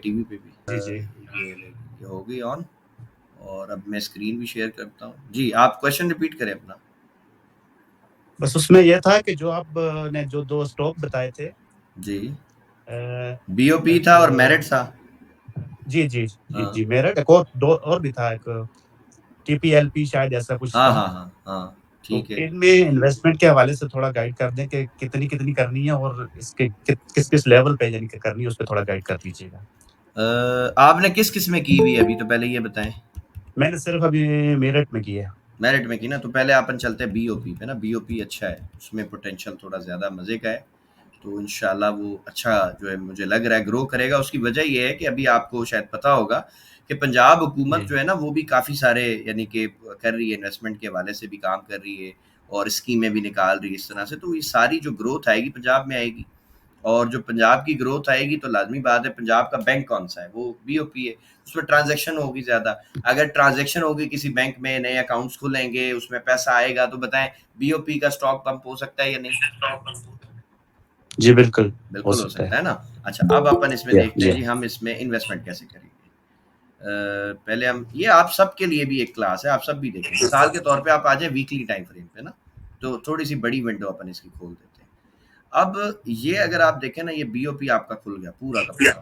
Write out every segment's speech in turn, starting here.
TV पे भी जी, जी। ये हो गई ऑन। और अब मैं स्क्रीन भी शेयर करता हूँ जी। आप क्वेश्चन रिपीट करें अपना। बस उसमें ये था कि जो आप ने जो 2 स्टॉक बताए थे जी, अ, बीओपी एक था और मेरिट था। जी, जी, जी, हाँ जी, मेरठ एक और 2 और भी था, एक टीपीएलपी शायद ऐसा कुछ हाँ था। हाँ हाँ हाँ, तो ठीक है। इनमें इन्वेस्टमेंट के हवाले से थोड़ा गाइड कर दें कि कितनी-कितनी करनी है और इसके किस-किस लेवल पे यानी कि करनी है, उस पे थोड़ा गाइड कर दीजिएगा। आपने किस किस में की हुई है अभी, तो पहले ये बताएं। मैंने सिर्फ अभी मेरठ में की है। मेरिट में की ना, तो पहले अपन चलते हैं बीओपी पे ना। बीओपी अच्छा है, उसमें पोटेंशियल थोड़ा ज़्यादा मज़े का है। तो इंशाल्लाह वो अच्छा जो है मुझे लग रहा है ग्रो करेगा। उसकी वजह ये है कि अभी आपको शायद पता होगा कि पंजाब हुकूमत जी, जो है ना वो भी काफ़ी सारे यानी कि कर रही है, इन्वेस्टमेंट के हवाले से भी काम कर रही है और स्कीमें भी निकाल रही है इस तरह से। तो ये सारी जो ग्रोथ आएगी पंजाब में आएगी। और जो पंजाब की ग्रोथ आएगी तो लाजमी बात है, पंजाब का बैंक कौन सा है, वो बीओपी है। उसमें ट्रांजैक्शन होगी ज़्यादा। अगर ट्रांजैक्शन होगी किसी बैंक में, नए अकाउंट्स खुलेंगे, उसमें पैसा आएगा, तो बताएं बीओपी का स्टॉक पंप हो सकता है या नहीं? जी, बिल्कुल, हो बिल्कुल हो सकता सकता है। है ना। अच्छा, अब अपन इसमें जी, देखते जी। हैं जी हम इसमें इन्वेस्टमेंट कैसे करेंगे। पहले हम ये आप सब के लिए भी एक क्लास है, आप सब भी देखें। मिसाल के तौर पे आप आ जाए वीकली टाइम फ्रेम पे ना, तो थोड़ी सी बड़ी विंडो अपन इसकी खोल देते हैं। अब ये अगर आप देखें ना, ये बीओपी आपका खुल गया पूरा का पूरा,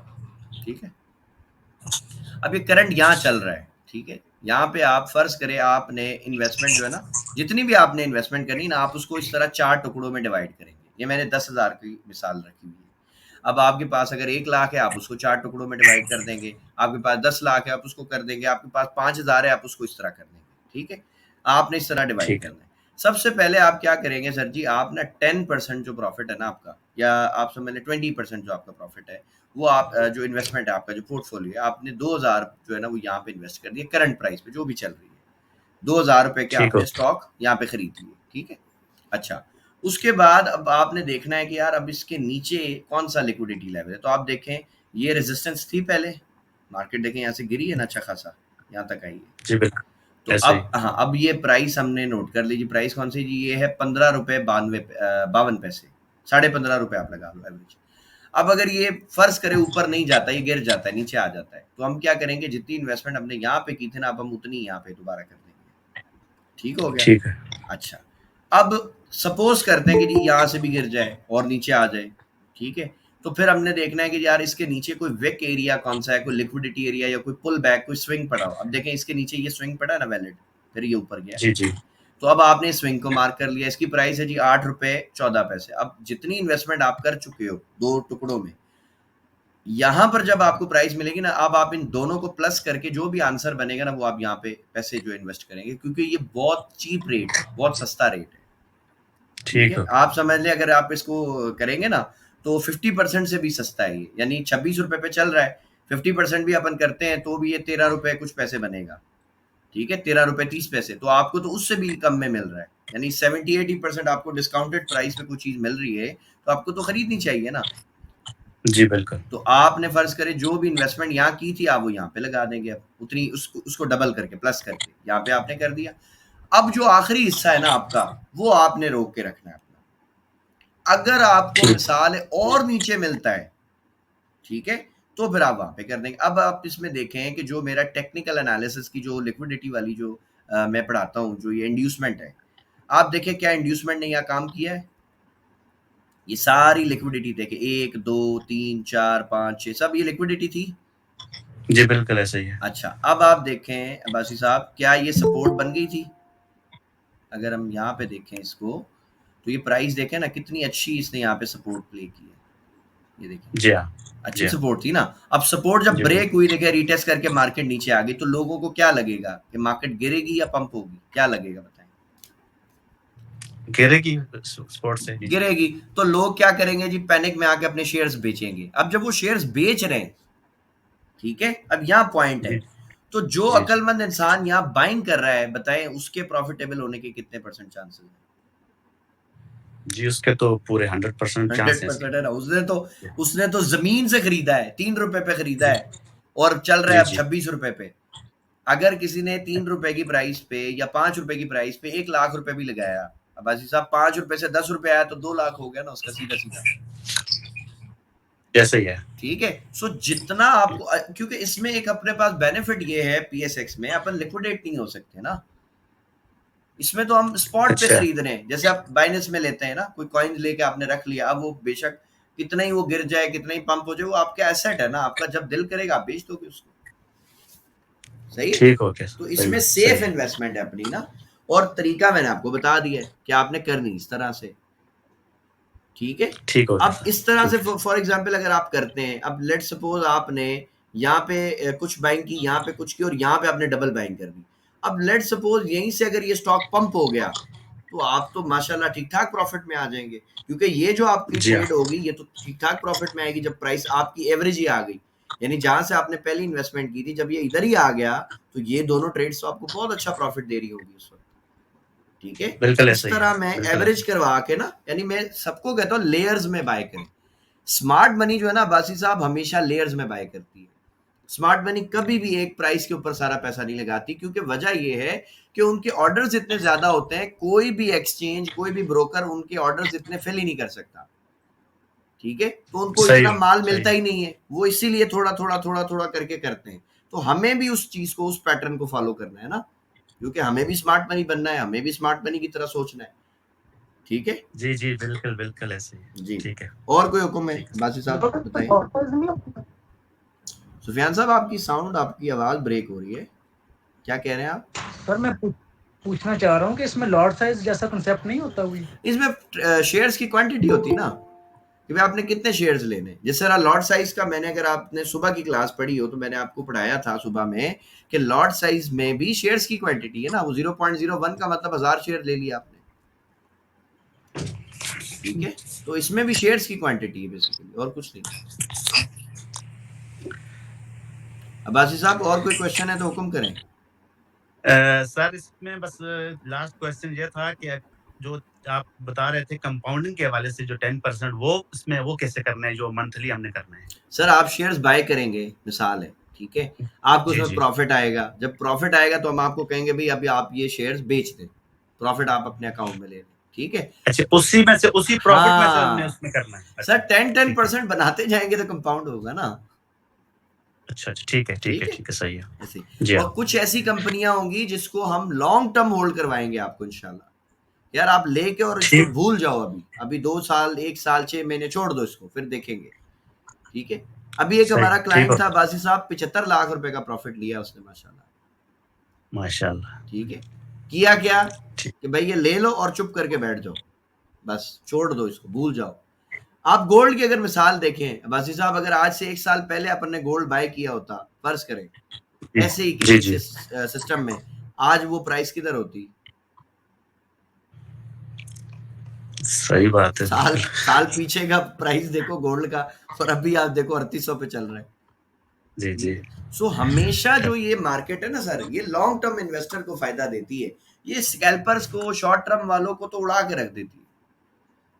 ठीक है। अब ये करंट यहाँ चल रहा है, ठीक है। यहाँ पे आप फर्ज करें आपने इन्वेस्टमेंट जो है ना, जितनी भी आपने इन्वेस्टमेंट करनी ना, आप उसको इस तरह 4 टुकड़ों में डिवाइड करेंगे। ये मैंने 10,000 की मिसाल रखी हुई है। अब आपके पास अगर 1 लाख है, आप उसको 4 टुकड़ों में डिवाइड कर देंगे। आपके पास 10 लाख है, आप उसको कर देंगे। आपके पास 5,000 है, आप उसको इस तरह कर देंगे, ठीक है। आपने इस तरह डिवाइड ठीक है। करना है। सबसे पहले आप क्या करेंगे सर जी, आप ना 10% जो प्रॉफिट है ना आपका, या आप समझ लें 20% जो आपका प्रॉफिट है, वो आप जो इन्वेस्टमेंट है आपका, जो पोर्टफोलियो है, आपने 2,000 जो है ना वो यहाँ पे इन्वेस्ट कर दिए करंट प्राइस पे जो भी चल रही है। 2,000 रुपए के ठीक हो आपने स्टॉक यहाँ पे खरीद लिए, ठीक है। अच्छा, उसके बाद अब आपने देखना है कि यार अब इसके नीचे कौन सा लिक्विडिटी लेवल है। तो आप देखें, ये रेजिस्टेंस थी पहले, मार्केट देखें यहाँ से गिरी है ना अच्छा खासा, यहाँ तक आई है। जी, बिल्कुल, तो ऐसे ही। अब हाँ, अब ये प्राइस हमने नोट कर लीजिए। प्राइस कौन सी जी, ये है 15 रुपए 52 पैसे, 15.5 रुपए आप लगा लो एवरेज। अब अगर ये फर्ज करें ऊपर नहीं जाता, ये गिर जाता है, नीचे आ जाता है, तो हम क्या करेंगे, जितनी इन्वेस्टमेंट हमने यहाँ पे की थी ना, अब हम उतनी यहाँ पे दोबारा कर देंगे। ठीक हो गया। ठीक है। अच्छा, अब सपोज करते हैं कि जी यहाँ से भी गिर जाए और नीचे आ जाए, ठीक है। तो फिर हमने देखना है कि यार इसके नीचे कोई विक एरिया कौन सा है, कोई लिक्विडिटी एरिया या कोई पुल बैक, कोई स्विंग पड़ा हो। अब देखें इसके नीचे ये स्विंग पड़ा है ना वैलिड, फिर ये ऊपर गया। जी, जी। तो अब आपने स्विंग को मार्क कर लिया। इसकी प्राइस है जी 8 रुपए 14 पैसे। अब जितनी इन्वेस्टमेंट आप कर चुके हो दो टुकड़ों में, यहाँ पर जब आपको प्राइस मिलेगी ना, अब आप इन दोनों को प्लस करके जो भी आंसर बनेगा ना, वो आप यहाँ पे पैसे जो इन्वेस्ट करेंगे, क्योंकि ये बहुत चीप रेट है, बहुत सस्ता रेट है। ठीक ठीक है, हो आप समझ लें अगर आप इसको करेंगे ना, तो 50% से भी सस्ता है ये, यानी 26 रुपए पे चल रहा है। 50% भी अपन करते हैं तो भी ये 13 रुपए कुछ पैसे बनेगा, ठीक है। 13 रुपए 30 पैसे, तो आपको तो उससे भी कम में मिल रहा है। यानी 70-80% आपको डिस्काउंटेड प्राइस पे कुछ चीज मिल रही है, तो आपको तो खरीदनी चाहिए ना। जी, बिल्कुल। तो आपने फर्ज करे जो भी इन्वेस्टमेंट यहाँ की थी, आप वो यहाँ पे लगा देंगे। अब उतनी उसको डबल करके प्लस करके यहाँ पे आपने कर दिया। अब जो आखिरी हिस्सा है ना आपका, वो आपने रोक के रखना है अपना। अगर आपको ठीक। मिसाल है और नीचे मिलता है, ठीक है, तो फिर आप वहां पे कर देंगे। अब आप इसमें देखें कि जो मेरा टेक्निकल एनालिसिस की जो लिक्विडिटी वाली जो मैं पढ़ाता हूँ, जो ये इंड्यूसमेंट है, आप देखें क्या इंड्यूसमेंट ने यहाँ काम किया है। ये सारी लिक्विडिटी देखे, 1 2 3 4 5 6, सब ये लिक्विडिटी थी। जी, बिल्कुल ऐसे ही है। अच्छा, अब आप देखें अब्बासी साहब, क्या ये सपोर्ट बन गई थी? अगर हम यहाँ पे देखें इसको, तो ये प्राइस देखें ना, कितनी अच्छी इसने यहाँ पे सपोर्ट प्ले की है। ये देखें, जी हाँ, जी अच्छी हाँ। सपोर्ट थी ना। अब सपोर्ट जब जी, ब्रेक बिल्कुल। हुई, देखे रीटेस्ट करके मार्केट नीचे आ गई, तो लोगों को क्या लगेगा कि मार्केट गिरेगी या पंप होगी, क्या लगेगा बताएं? गिरेगी स्पोर्ट से ही। गिरेगी। तो लोग क्या करेंगे जी, पैनिक में आके अपने शेयर्स बेचेंगे। अब जब वो शेयर्स बेच रहे हैं, ठीक है, अब यहाँ पॉइंट है, जी, तो जो जी, जी। अकलमंद इंसान यहाँ बाइंग कर रहा है, बताएं उसके प्रॉफिटेबल होने के कितने परसेंट चांसेस हैं? जी, उसके तो पूरे 100% चांस हंड्रेड हैं इसके। परसेंट है ना। उसने तो जमीन से खरीदा है, 3 रुपए पे खरीदा है, और चल रहा जी, है अब जी। 26 रुपए पे। अगर किसी ने 3 रुपए की प्राइस पे या 5 रुपए की प्राइस पे 1 लाख रुपए भी लगाया, अब अजीज साहब 5 रुपए से 10 रुपए आया, तो 2 लाख हो गया ना उसका, सीधा सीधा। जैसे ही है। ठीक है। सो जितना आपको क्योंकि इसमें एक अपने पास बेनिफिट ये है, पीएसएक्स में अपन लिक्विडेट नहीं हो सकते ना। इसमें तो हम स्पॉट पे अच्छा। खरीद रहे हैं, जैसे आप बाइनेंस में लेते हैं ना, कोई कॉइन लेके आपने रख लिया, अब वो बेशक कितना ही वो गिर जाए, कितना ही पंप हो जाए, वो आपका एसेट है ना, आपका जब दिल करेगा आप बेच दोगे उसको। सही है। ठीक हो गया, तो सही इसमें है, सही सेफ है। इन्वेस्टमेंट है अपनी ना। और तरीका मैंने आपको बता दिया है कि आपने करनी इस तरह से। ठीक है। ठीक हो गया अब सर, इस तरह से ठीक है। फॉर एग्जांपल अगर आप करते हैं, अब लेट सपोज आपने यहाँ पे कुछ बाइंग की, यहाँ पे कुछ की, और यहाँ पे आपने डबल बाइंग कर दी। अब लेट सपोज यहीं से अगर ये स्टॉक पंप हो गया, तो आप तो माशाल्लाह ठीक ठाक प्रॉफिट में आ जाएंगे, क्योंकि ये जो आपकी जी हाँ। ट्रेड होगी ये तो ठीक ठाक प्रॉफिट में आएगी जब प्राइस आपकी एवरेज ही आ गई। यानी जहां से आपने पहली इन्वेस्टमेंट की थी, जब ये इधर ही आ गया, तो ये दोनों ट्रेड्स तो आपको बहुत अच्छा प्रॉफिट दे रही होगी उस वक्त। ठीक है। बिल्कुल इस ऐसा ही है, तरह मैं बिल्कुल एवरेज ऐसा ही। करवा के ना, यानी मैं सबको कहता हूँ लेयर्स में बाय करें। स्मार्ट मनी जो है ना बासी साहब, हमेशा लेयर्स में बाय करती है। स्मार्ट मनी कभी भी एक प्राइस के ऊपर सारा पैसा नहीं लगाती, क्योंकि वजह यह है कि उनके ऑर्डर्स इतने ज्यादा होते हैं, कोई भी एक्सचेंज, कोई भी ब्रोकर उनके ऑर्डर्स इतने फिल ही नहीं कर सकता। ठीक है। तो उनको सही इतना है, माल सही मिलता है। ही नहीं है, वो इसीलिए थोड़ा थोड़ा थोड़ा थोड़ा करके करते हैं। तो हमें भी उस चीज को, उस पैटर्न को फॉलो करना है ना, क्योंकि हमें भी स्मार्ट मनी बनना है, हमें भी स्मार्ट मनी की तरह सोचना है। ठीक है। जी, जी, बिल्कुल, बिल्कुल ऐसे ही है। जी। ठीक है, और कोई हुक्म है ठीक है बासी सर। साहब, बताइए। सुफियान साहब, आपकी साउंड, आपकी आवाज ब्रेक हो रही है, क्या कह रहे हैं आप? सर मैं पूछना चाह रहा हूँ कि इसमें लॉट साइज जैसा कंसेप्ट नहीं होता कोई? इसमें शेयर्स की क्वांटिटी होती है ना, कि भाई आपने कितने शेयर्स लेने। जिस तरह लॉट साइज का, मैंने, अगर आपने सुबह की क्लास पढ़ी हो तो मैंने आपको पढ़ाया था सुबह में कि लॉट साइज में भी शेयर्स की क्वांटिटी है ना, वो 0.01 का मतलब 1000 शेयर ले लिया आपने। ठीक है। तो इसमें भी शेयर्स की क्वांटिटी है बेसिकली, और कुछ नहीं। अब्बासी साहब, और कोई क्वेश्चन है तो हुक्म करें। सर इसमें बस लास्ट क्वेश्चन ये था कि जो आप बता रहे थे कंपाउंडिंग के हवाले से, जो 10% वो इसमें वो कैसे करना है, जो मंथली हमने करना है? सर आप शेयर्स बाय करेंगे, मिसाल है, ठीक है, आपको जी, उसमें जी। प्रॉफिट आएगा। जब प्रॉफिट आएगा तो हम आपको कहेंगे भाई अभी आप ये शेयर्स बेच दें, प्रॉफिट आप अपने अकाउंट में ले लें। ठीक है। अच्छा, उसी में से, उसी प्रॉफिट में से हमने हाँ उसमें करना है। सर, अच्छा, 10-10% बनाते जाएंगे तो कंपाउंड होगा ना। अच्छा, ठीक है, ठीक है, ठीक है। ठीक है, सही है। ऐसे। जी और हाँ। कुछ ऐसी कंपनियां होंगी जिसको हम लॉन्ग टर्म होल्ड करवाएंगे आपको इंशाल्लाह। यार आप लेके और इसको ठीक। भूल जाओ, अभी अभी 2 साल, 1 साल, 6 महीने छोड़ दो इसको, फिर देखेंगे। ठीक है। अभी एक सही, हमारा ठीक हो। क्लाइंट था बासी साहब, 75 लाख रुपए का प्रॉफिट लिया उसने माशाल्लाह। माशाल्लाह। ठीक है। किया क्या ठीक। कि भाई ये ले लो और चुप करके बैठ जाओ, बस छोड़ दो इसको, भूल जाओ। आप गोल्ड की अगर मिसाल देखें बासी साहब, अगर आज से 1 साल पहले अपन ने गोल्ड बाय किया होता, फर्ज करें जी, ऐसे ही जी, किसी जी। सिस्टम में, आज वो प्राइस किधर होती? सही बात है, साल बिल्कुल। साल पीछे का प्राइस देखो गोल्ड का, और अभी आप देखो 3800 पे चल रहा है। जी, जी। ठीक है। सो हमेशा जो ये मार्केट है ना सर, ये लॉन्ग टर्म इन्वेस्टर को फायदा देती है। ये स्कैल्पर्स को, शॉर्ट टर्म वालों को तो उड़ा के रख देती है,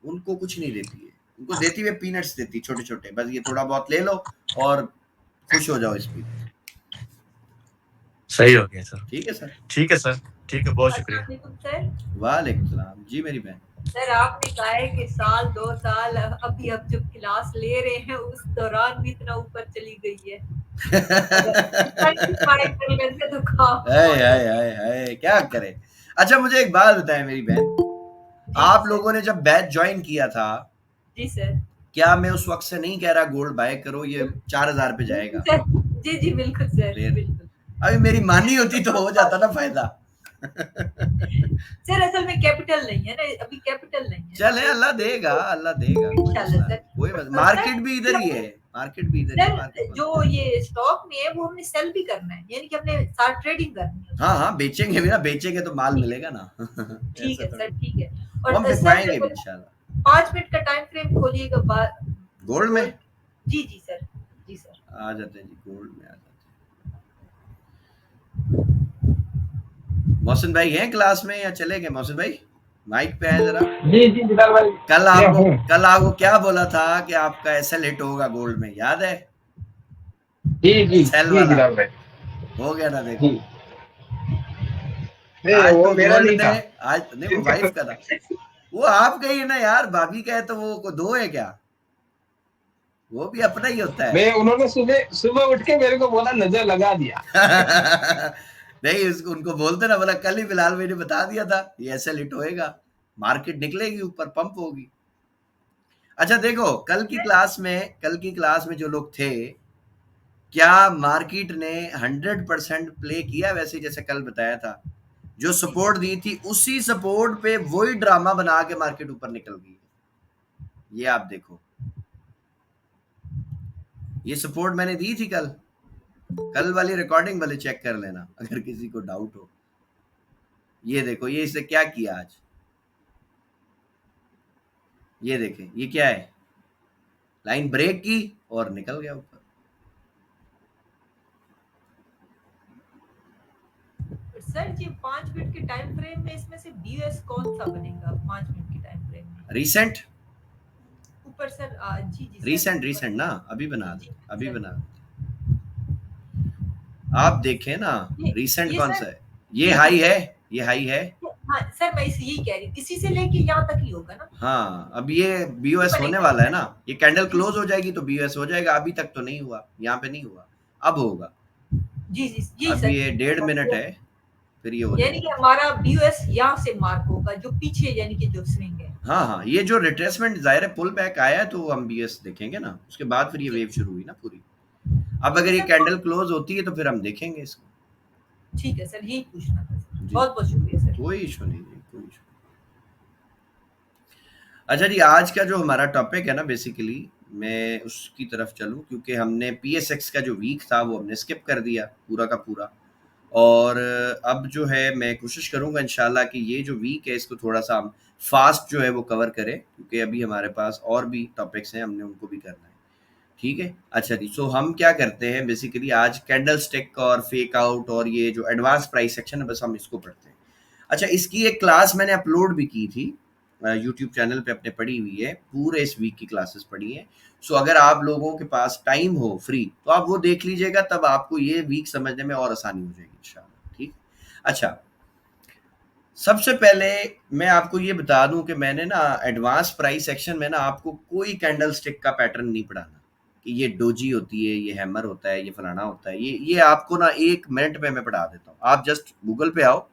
उनको कुछ नहीं देती है। उनको देती है पीनट्स देती, छोटे छोटे, बस ये थोड़ा बहुत ले लो और खुश हो जाओ इस पे। सही हो गया सर। ठीक है सर। ठीक है सर, ठीक है, बहुत शुक्रिया। अस्सलाम वालेकुम सर। वालेकुम सलाम जी मेरी बहन। सर आपने कहा है कि साल 2 साल अभी अब जब क्लास ले रहे हैं उस दौरान भी इतना ऊपर चली गई है। बाय कर लेते तो काम हाय हाय हाय हाय, क्या करे। अच्छा मुझे एक बात बताएं मेरी बहन, जी आप सर। लोगों ने जब बैच ज्वाइन किया था, जी सर। क्या मैं उस वक्त से नहीं कह रहा गोल्ड बाय करो, ये 4000 पे जाएगा? सर जी जी बिल्कुल सर, फिर बिल्कुल। अभी मेरी मानी होती तो हो जाता ना फायदा। सर असल में कैपिटल नहीं है ना, अभी कैपिटल नहीं है ना, चले, तो अल्लाह देगा, अल्लाह देगा, कोई इंशाल्लाह मसला सर। नहीं, कोई मसला। तो मार्केट सर भी इधर ही है, मार्केट भी इधर ही है, सर मार्केट जो ये स्टॉक में है वो हमने सेल भी करना है, यानी कि हमने साथ ट्रेडिंग करनी है। हाँ हाँ, बेचेंगे भी ना, बेचेंगे तो माल मिलेगा ना। ठीक ऐसा है थोड़ी। सर, ठीक है। वो हम और बिकवाएंगे भी सर इंशाल्लाह। 5 मिनट का टाइम फ्रेम खोलिएगा गोल्ड में जी जी सर, जी सर। आ जाते हैं जी, गोल्ड में आ जाते हैं। मोहसिन भाई हैं क्लास में या चले गए? मोहसिन भाई माइक पे आए जरा। जी जी बिलाल भाई, कल आपको क्या बोला था कि आपका एसएल हिट होगा गोल्ड में, याद है? जी जी सेल जी वाला बिलाल भाई। हो गया ना, जी देखो। नहीं, आज वो तो मेरा गोल्ड नहीं ने, था। आज नहीं, वो इनका वाइफ का था। वो आपका ही है ना यार, भाभी का है तो वो को दो है क्या? वो भी अपना ही होता है। मैं उन्होंने सुबह उठ के मेरे को बोला नजर लगा दिया। नहीं, उसको उनको बोलते ना, बोला कल ही फिलहाल मैंने बता दिया था ये ऐसे लिट होएगा, मार्केट निकलेगी ऊपर, पंप होगी। अच्छा देखो, कल की क्लास में जो लोग थे, क्या मार्केट ने 100% प्ले किया वैसे जैसे कल बताया था? जो सपोर्ट दी थी उसी सपोर्ट पे वही ड्रामा बना के मार्केट ऊपर निकल गई। ये आप देखो, ये सपोर्ट मैंने दी थी कल वाली रिकॉर्डिंग वाले चेक कर लेना अगर किसी को डाउट हो। ये देखो, ये इससे क्या किया आज, ये देखें, ये क्या है, लाइन ब्रेक की और निकल गया ऊपर। सर जी 5 मिनट के टाइम फ्रेम में इसमें से बीएस कौन सा बनेगा 5 मिनट के टाइम फ्रेम में? रीसेंट ऊपर सर जी जी रीसेंट ना, अभी बना जी, दे, अभी सर। बना दे। आप देखें ना, रीसेंट कौन सर, सा है? ये हाई है, ये हाई है। हाँ सर, मैं यही कह रही हूँ, इसी से लेके यहाँ तक ही होगा ना। हाँ, अब ये बीओएस होने वाला है ना, ये कैंडल क्लोज हो जाएगी तो बीओएस हो जाएगा। अभी तक तो नहीं हुआ, यहाँ पे नहीं हुआ, अब होगा। जी जी जी अब सर। ये 1.5 मिनट है, फिर ये हो यानी कि जाएगा। हमारा बीओएस यहाँ से मार्क होगा, जो पीछे यानी कि जो स्विंग है। हाँ, ये जो रिट्रेसमेंट जाहिर है पुल बैक आया है तो हम बीएस देखेंगे ना, उसके बाद फिर ये वेव शुरू हुई ना पूरी। अब अगर ये कैंडल क्लोज होती है तो फिर हम देखेंगे इसको। ठीक है सर, यही पूछना था सर। जी। बहुत बहुत शुक्रिया सर। कोई इशू नहीं, कोई इशू। अच्छा जी, आज का जो हमारा टॉपिक है ना, बेसिकली मैं उसकी तरफ चलूँ, क्योंकि हमने पीएसएक्स का जो वीक था वो हमने स्किप कर दिया पूरा का पूरा। और अब जो है मैं कोशिश करूँगा इंशाल्लाह कि ये जो वीक है इसको थोड़ा सा हम फास्ट जो है वो कवर करें, क्योंकि अभी हमारे पास और भी टॉपिक्स हैं, हमने उनको भी करना है। ठीक है? अच्छा जी, सो हम क्या करते हैं बेसिकली, आज कैंडल स्टिक और फेक आउट और ये जो एडवांस प्राइस सेक्शन है, बस हम इसको पढ़ते हैं। अच्छा, इसकी एक क्लास मैंने अपलोड भी की थी यूट्यूब चैनल पे अपने, पड़ी हुई है, पूरे इस वीक की क्लासेस पड़ी हैं। सो अगर आप लोगों के पास टाइम हो फ्री तो आप वो देख लीजिएगा, तब आपको ये वीक समझने में और आसानी हो जाएगी इंशाल्लाह। ठीक। अच्छा, सबसे पहले मैं आपको ये बता दूं कि मैंने ना एडवांस प्राइस सेक्शन में ना आपको कोई कैंडल स्टिक का पैटर्न नहीं पढ़ाना कि ये डोजी होती है, ये हैमर होता है, ये फलाना होता है। ये आपको ना 1 मिनट में मैं पढ़ा देता हूँ। आप जस्ट गूगल पे आओ,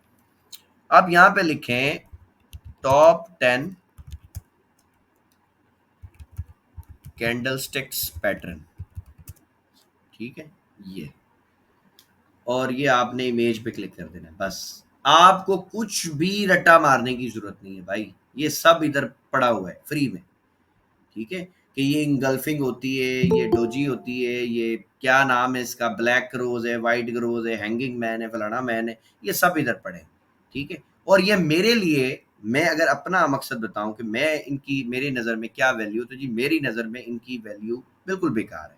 आप यहाँ पे लिखें टॉप 10 कैंडलस्टिक्स पैटर्न। ठीक है, ये, और ये आपने इमेज पे क्लिक कर देना है। बस आपको कुछ भी रट्टा मारने की जरूरत नहीं है भाई, ये सब इधर पड़ा हुआ है फ्री में। ठीक है, कि ये इंगल्फिंग होती है, ये डोजी होती है, ये क्या नाम है इसका, ब्लैक रोज है, वाइट रोज है, हैंगिंग मैन है, फलाना मैन है, ये सब इधर पड़े हैं। ठीक है, और ये मेरे लिए, मैं अगर अपना मकसद बताऊं कि मैं इनकी, मेरी नज़र में क्या वैल्यू, तो जी मेरी नज़र में इनकी वैल्यू बिल्कुल बेकार है।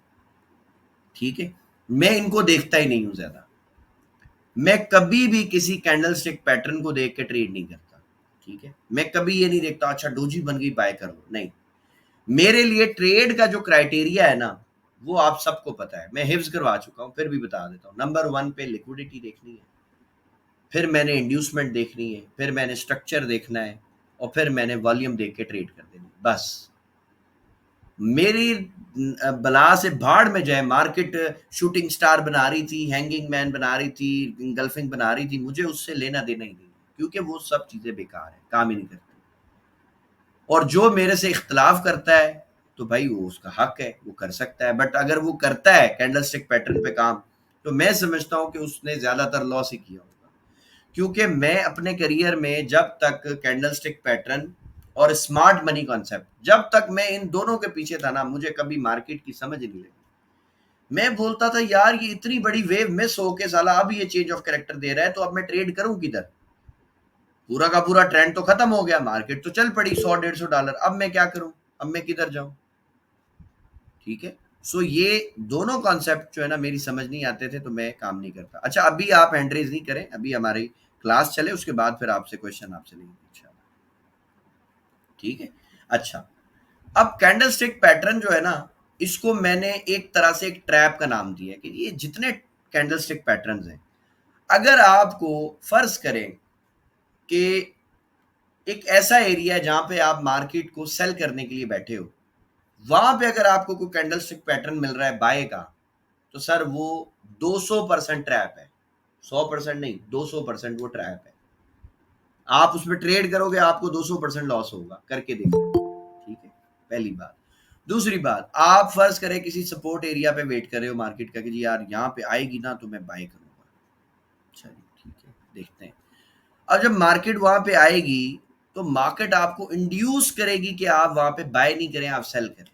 ठीक है, मैं इनको देखता ही नहीं हूं ज्यादा। मैं कभी भी किसी कैंडलस्टिक पैटर्न को देख के ट्रेड नहीं करता। ठीक है, मैं कभी ये नहीं देखता अच्छा डोजी बन गई बाय कर लो, नहीं। मेरे लिए ट्रेड का जो क्राइटेरिया है ना, वो आप सबको पता है, मैं हिफ्ज करवा चुका हूं, फिर भी बता देता हूं। नंबर 1 पे लिक्विडिटी देखनी है, फिर मैंने इंड्यूसमेंट देखनी है, फिर मैंने स्ट्रक्चर देखना है, और फिर मैंने वॉल्यूम देख के ट्रेड कर देनी। बस मेरी बला से भाड़ में जाए, मार्केट शूटिंग स्टार बना रही थी, हैंगिंग मैन बना रही थी, इंगल्फिंग बना रही थी, मुझे उससे लेना देना ही नहीं, क्योंकि वो सब चीजें बेकार है, काम ही नहीं करती। और जो मेरे से इख्तलाफ करता है तो भाई वो उसका हक है, वो कर सकता है। बट अगर वो करता है कैंडलस्टिक पैटर्न पे काम, तो मैं समझता हूं कि उसने ज्यादातर लॉस ही किया होगा। क्योंकि मैं अपने करियर में जब तक कैंडलस्टिक पैटर्न और स्मार्ट मनी कॉन्सेप्ट, जब तक मैं इन दोनों के पीछे था ना, मुझे कभी मार्केट की समझ नहीं लगी। मैं बोलता था यार ये इतनी बड़ी वेव मिस हो के साला अब ये चेंज ऑफ कैरेक्टर दे रहा है, तो अब मैं ट्रेड करूं किधर? पूरा का पूरा ट्रेंड तो खत्म हो गया, मार्केट तो चल पड़ी $100-150, अब मैं क्या करूं, अब मैं किधर जाऊं? ठीक है, सो ये दोनों कॉन्सेप्ट जो है ना मेरी समझ नहीं आते थे, तो मैं काम नहीं करता। अच्छा, अभी आप हैंड रेज नहीं करें, अभी हमारी क्लास चले, उसके बाद फिर आपसे क्वेश्चन आपसे लेंगे इंशाल्लाह। ठीक है, अच्छा, अब कैंडलस्टिक पैटर्न जो है ना, इसको मैंने एक तरह से एक ट्रैप का नाम दिया है कि ये जितने कैंडलस्टिक पैटर्न्स हैं, अगर आपको फर्ज करें कि एक ऐसा एरिया है जहां पे आप मार्केट को सेल करने के लिए बैठे हो, वहां पे अगर आपको कोई कैंडलस्टिक पैटर्न मिल रहा है बाय का, तो सर वो 200% ट्रैप है, 100% नहीं, 200% वो ट्रैप है। आप उसमें ट्रेड करोगे, आपको 200% लॉस होगा, करके देखो, ठीक है, पहली बात। दूसरी बात, आप फर्ज करें किसी सपोर्ट एरिया पे वेट कर रहे हो मार्केट का कि जी यार यहाँ पे आएगी ना तो मैं बाय करूंगा, चलिए ठीक है, देखते हैं। अब जब मार्केट वहां पे आएगी तो मार्केट आपको इंड्यूस करेगी कि आप वहां पे बाय नहीं करें, आप सेल करें,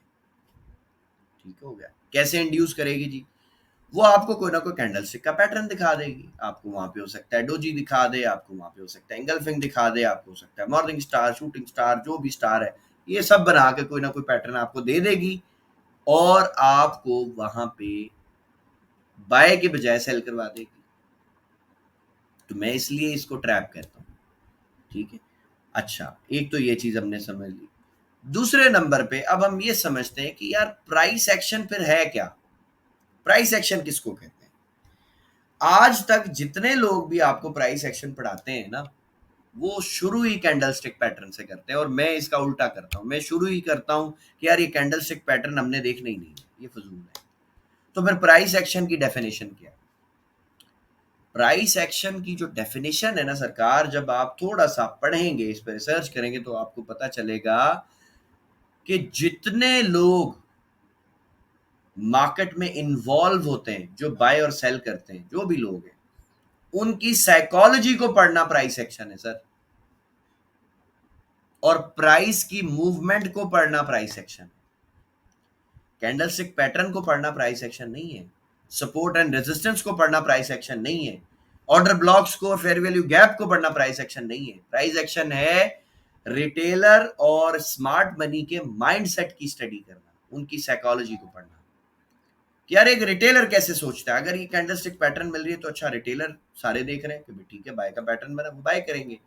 ठीक हो गया। कैसे इंड्यूस करेगी जी? वो आपको कोई ना कोई कैंडलस्टिक का पैटर्न दिखा देगी, आपको वहां पे हो सकता है डोजी दिखा दे, आपको वहां पे हो सकता है एंगल्फिंग दिखा दे, आपको हो सकता है मॉर्निंग स्टार, शूटिंग स्टार, जो भी स्टार है, ये सब बना के कोई ना कोई पैटर्न आपको दे देगी और आपको वहां पे बाय के बजाय सेल करवा देगी। तो मैं इसलिए इसको ट्रैप कहता हूं, ठीक है। अच्छा, एक तो ये चीज हमने समझ ली। दूसरे नंबर पे अब हम ये समझते हैं कि यार प्राइस एक्शन फिर है क्या? प्राइस एक्शन किसको कहते हैं? आज तक जितने लोग भी आपको प्राइस एक्शन पढ़ाते हैं ना, वो शुरू ही कैंडलस्टिक पैटर्न से करते हैं, और मैं इसका उल्टा करता हूं, मैं शुरू ही करता हूं कि यार ये कैंडलस्टिक पैटर्न हमने देखने ही नहीं, ये फजूल है। तो फिर प्राइस एक्शन की डेफिनेशन क्या है? प्राइस एक्शन की जो डेफिनेशन है ना सरकार, जब आप थोड़ा सा पढ़ेंगे, इस पर रिसर्च करेंगे, तो आपको पता चलेगा कि जितने लोग मार्केट में इन्वॉल्व होते हैं, जो बाय और सेल करते हैं, जो भी लोग हैं, उनकी साइकोलॉजी को पढ़ना प्राइस एक्शन है सर, और प्राइस की मूवमेंट को पढ़ना प्राइस एक्शन है। कैंडलस्टिक पैटर्न को पढ़ना प्राइस एक्शन नहीं है, सपोर्ट एंड रेजिस्टेंस को पढ़ना प्राइस एक्शन नहीं है, ऑर्डर ब्लॉक्स को, फेयर वैल्यू गैप को पढ़ना प्राइस एक्शन नहीं है। प्राइस एक्शन है रिटेलर और स्मार्ट मनी के माइंडसेट की स्टडी करना, उनकी साइकोलॉजी को पढ़ना कि यार एक रिटेलर कैसे सोचता है। अगर ये कैंडलस्टिक पैटर्न मिल रही है तो अच्छा, रिटेलर सारे देख रहे हैं कि ठीक है बाय का पैटर्न बना, वो बाय करेंगे।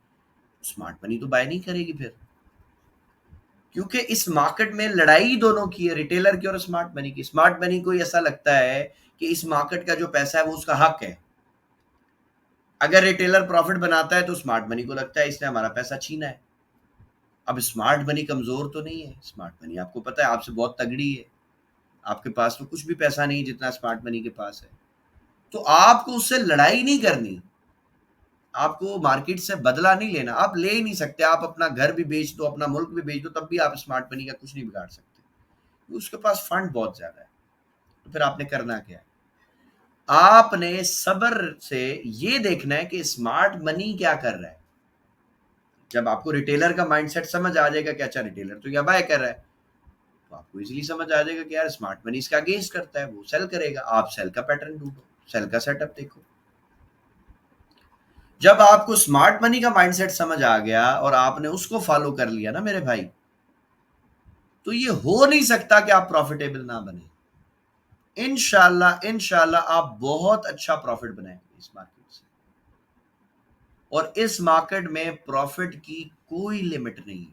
स्मार्ट मनी तो बाय नहीं करेगी फिर, क्योंकि इस मार्केट में लड़ाई दोनों की है, रिटेलर की और स्मार्ट मनी की। स्मार्ट मनी को ऐसा लगता है कि इस मार्केट का जो पैसा है वो उसका हक है। अगर रिटेलर प्रॉफिट बनाता है तो स्मार्ट मनी को लगता है इसने हमारा पैसा छीना है। अब स्मार्ट मनी कमजोर तो नहीं है, स्मार्ट मनी आपको पता है आपसे बहुत तगड़ी है, आपके पास तो कुछ भी पैसा नहीं जितना स्मार्ट मनी के पास है। तो आपको उससे लड़ाई नहीं करनी, आपको मार्केट से बदला नहीं लेना, आप ले ही नहीं सकते। आप अपना घर भी बेच दो, अपना मुल्क भी बेच दो, तब भी आप स्मार्ट मनी का कुछ नहीं बिगाड़ सकते, उसके पास फंड बहुत ज्यादा है। तो फिर आपने करना क्या है? आपने सब्र से ये देखना है कि स्मार्ट मनी क्या कर रहा है। जब आपको रिटेलर का माइंडसेट समझ आ जाएगा कि अच्छा रिटेलर तो क्या बाय कर रहा है, तो आपको इजीली समझ आ जाएगा कि यार स्मार्ट मनी इसका अगेंस्ट करता है, वो सेल करेगा। आप सेल का पैटर्न ढूंढो, सेल का सेटअप देखो। जब आपको स्मार्ट मनी का माइंडसेट समझ आ गया और आपने उसको फॉलो कर लिया ना मेरे भाई, तो ये हो नहीं सकता कि आप प्रॉफिटेबल ना बने। इंशाल्लाह आप बहुत अच्छा प्रॉफिट बनाएंगे इस मार्केट से, और इस मार्केट में प्रॉफिट की कोई लिमिट नहीं है।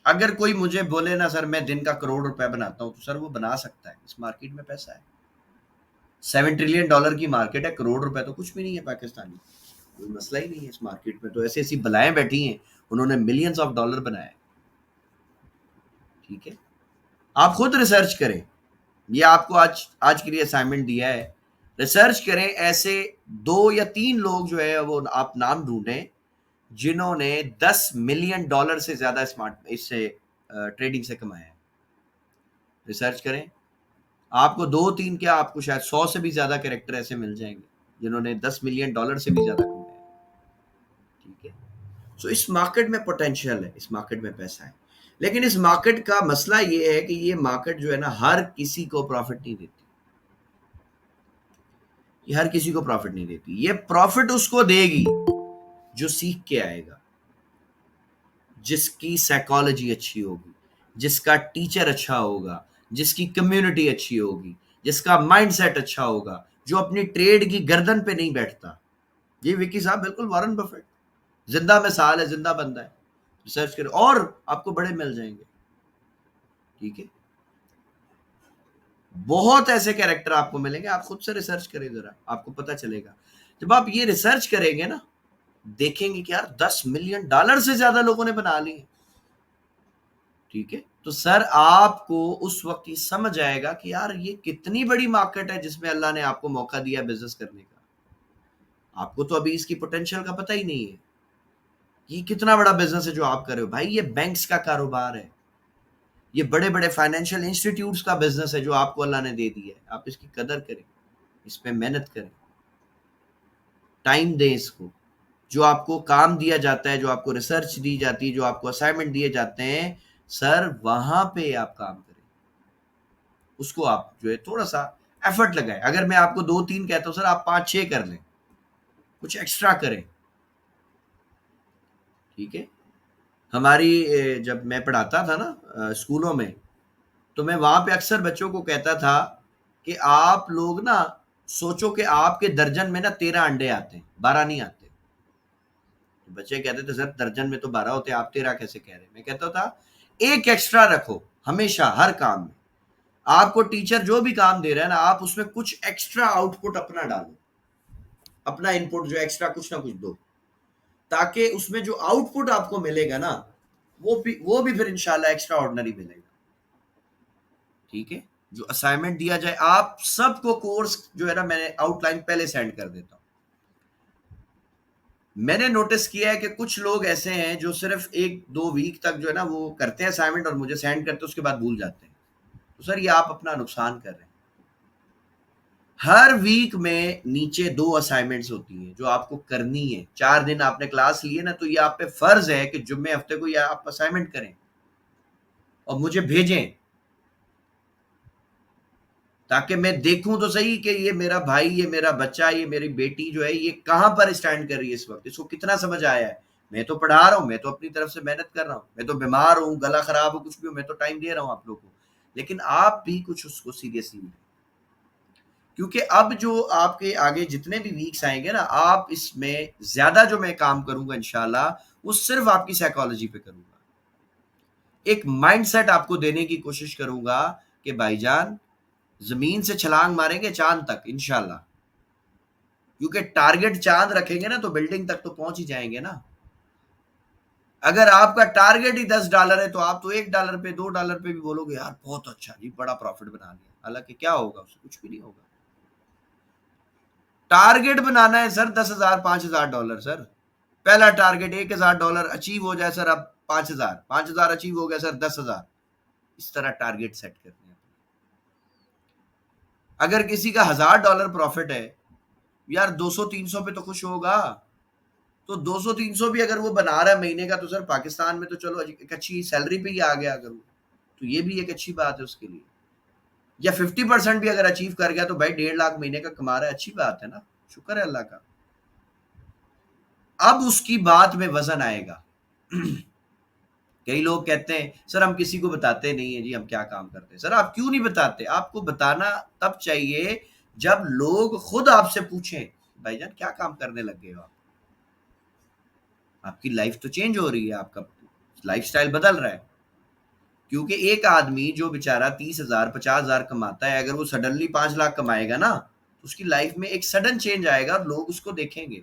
अगर कोई मुझे बोले ना सर मैं दिन का $1 करोड़ बनाता हूं, तो सर वो बना सकता है, इस मार्केट में पैसा है। $7 ट्रिलियन की मार्केट है, $1 करोड़ तो कुछ भी नहीं है पाकिस्तानी, कोई मसला ही नहीं है। इस मार्केट में तो ऐसी ऐसी बलाएं बैठी हैं, उन्होंने मिलियंस ऑफ डॉलर बनाए, ठीक है। आप खुद रिसर्च करें, ये आपको आज के लिए असाइनमेंट दिया है, रिसर्च करें। ऐसे 2 या 3 लोग जो है वो आप नाम ढूंढें जिन्होंने $10 मिलियन से ज्यादा स्मार्ट इससे ट्रेडिंग से कमाया है। रिसर्च करें, आपको 2-3 क्या, आपको शायद 100 से भी ज्यादा कैरेक्टर ऐसे मिल जाएंगे जिन्होंने $10 मिलियन से भी ज्यादा कमाया है, ठीक है। सो इस मार्केट में पोटेंशियल है, इस मार्केट में पैसा है, लेकिन इस मार्केट का मसला ये है कि ये मार्केट जो है ना हर किसी को प्रॉफिट नहीं देती, ये हर किसी को प्रॉफिट नहीं देती। ये प्रॉफिट उसको देगी जो सीख के आएगा, जिसकी साइकोलॉजी अच्छी होगी, जिसका टीचर अच्छा होगा, जिसकी कम्युनिटी अच्छी होगी, जिसका माइंडसेट अच्छा होगा, जो अपनी ट्रेड की गर्दन पे नहीं बैठता। ये विकी साहब बिल्कुल वॉरेन बफेट जिंदा मिसाल है, जिंदा बंदा है। रिसर्च करें और आपको बड़े मिल जाएंगे, ठीक है। बहुत ऐसे कैरेक्टर आपको मिलेंगे, आप खुद से रिसर्च करें जरा, आपको पता चलेगा। जब आप ये रिसर्च करेंगे ना, देखेंगे कि यार $10 मिलियन से ज्यादा लोगों ने बना ली। ठीक है, तो सर आपको उस वक्त ये समझ आएगा कि यार ये कितनी बड़ी मार्केट है जिसमें अल्लाह ने आपको मौका दिया बिजनेस करने का। आपको तो अभी इसकी पोटेंशियल का पता ही नहीं है। ये कितना बड़ा बिजनेस है जो आप कर रहे हो भाई, ये बैंक्स का कारोबार है, ये बड़े बड़े फाइनेंशियल इंस्टीट्यूट्स का बिजनेस है जो आपको अल्लाह ने दे दिया है। आप इसकी कदर करें, इस पे मेहनत करें, टाइम दें इसको। जो आपको काम दिया जाता है, जो आपको रिसर्च दी जाती है, जो आपको असाइनमेंट दिए जाते हैं सर, वहां पे आप काम करें, उसको आप जो है थोड़ा सा एफर्ट लगाएं। अगर मैं आपको 2-3 कहता हूं सर, आप 5-6 कर लें, कुछ एक्स्ट्रा करें। ठीक है, हमारी जब मैं पढ़ाता था ना स्कूलों में, तो मैं वहां पे अक्सर बच्चों को कहता था कि आप लोग ना सोचो कि आपके दर्जन में ना 13 अंडे आते हैं, 12 नहीं आते। तो बच्चे कहते थे सर दर्जन में तो 12 होते हैं, आप 13 कैसे कह रहे हैं? मैं कहता था एक एक्स्ट्रा रखो हमेशा हर काम में। आपको टीचर जो भी काम दे रहा है ना, आप उसमें कुछ एक्स्ट्रा आउटपुट अपना डालो, अपना इनपुट जो एक्स्ट्रा कुछ ना कुछ दो, ताकि उसमें जो आउटपुट आपको मिलेगा ना वो भी फिर इंशाल्लाह एक्स्ट्रा ऑर्डिनरी मिलेगा। ठीक है, जो असाइनमेंट दिया जाए आप सबको कोर्स जो है ना, मैंने आउटलाइन पहले सेंड कर देता हूं। मैंने नोटिस किया है कि कुछ लोग ऐसे हैं जो सिर्फ 1-2 वीक तक जो है ना वो करते हैं असाइनमेंट और मुझे सेंड करते हैं, उसके बाद भूल जाते हैं। तो सर ये आप अपना नुकसान कर रहे हैं। हर वीक में नीचे 2 असाइनमेंट्स होती हैं जो आपको करनी है। 4 दिन आपने क्लास लिए ना, तो ये आप पे फर्ज है कि जुम्मे हफ्ते को ये आप असाइनमेंट करें और मुझे भेजें, ताकि मैं देखूं तो सही कि ये मेरा भाई, ये मेरा बच्चा, ये मेरी बेटी जो है ये कहां पर स्टैंड कर रही है इस वक्त, इसको कितना समझ आया है। मैं तो पढ़ा रहा हूं, मैं तो अपनी तरफ से मेहनत कर रहा हूं, मैं तो बीमार हूं, गला खराब हो, कुछ भी हो, मैं तो टाइम दे रहा हूं आप लोगों को, लेकिन आप भी कुछ उसको सीरियसली लें। क्योंकि अब जो आपके आगे जितने भी वीक्स आएंगे ना, आप इसमें ज्यादा जो मैं काम करूंगा इंशाल्लाह वो सिर्फ आपकी साइकोलॉजी पे करूंगा। एक माइंडसेट आपको देने की कोशिश करूंगा कि भाईजान जमीन से छलांग मारेंगे चांद तक इंशाल्लाह, क्योंकि टारगेट चांद रखेंगे ना तो बिल्डिंग तक तो पहुंच ही जाएंगे ना। अगर आपका टारगेट ही $10 है तो आप तो $1 पे $2 पे भी बोलोगे यार बहुत अच्छा जी, बड़ा प्रॉफिट बना लिया, हालांकि क्या होगा उससे, कुछ भी नहीं होगा। टारगेट बनाना है सर $10,000 $5,000 सर। पहला टारगेट $1,000 अचीव हो जाए सर, अब 5,000 5,000 अचीव हो गया सर 10,000, इस तरह टारगेट सेट करते हैं। अगर किसी का $1,000 प्रॉफिट है यार, 200-300 पे तो खुश होगा, तो 200-300 भी अगर वो बना रहा है महीने का, तो सर पाकिस्तान में तो चलो एक अच्छी सैलरी पे ही आ गया अगर वो, तो ये भी एक अच्छी बात है उसके लिए। या 50% भी अगर अचीव कर गया तो भाई 1.5 लाख महीने का कमा रहा है, अच्छी बात है ना, शुक्र है अल्लाह का। अब उसकी बात में वजन आएगा। कई लोग कहते हैं सर हम किसी को बताते नहीं है जी हम क्या काम करते हैं। सर आप क्यों नहीं बताते? आपको बताना तब चाहिए जब लोग खुद आपसे पूछें भाईजान क्या काम करने लग गए हो आप, आपकी लाइफ तो चेंज हो रही है, आपका लाइफस्टाइल बदल रहा है। क्योंकि एक आदमी जो बेचारा 30,000 50,000 कमाता है, अगर वो सडनली 5 लाख कमाएगा ना, तो उसकी लाइफ में एक सडन चेंज आएगा और लोग उसको देखेंगे।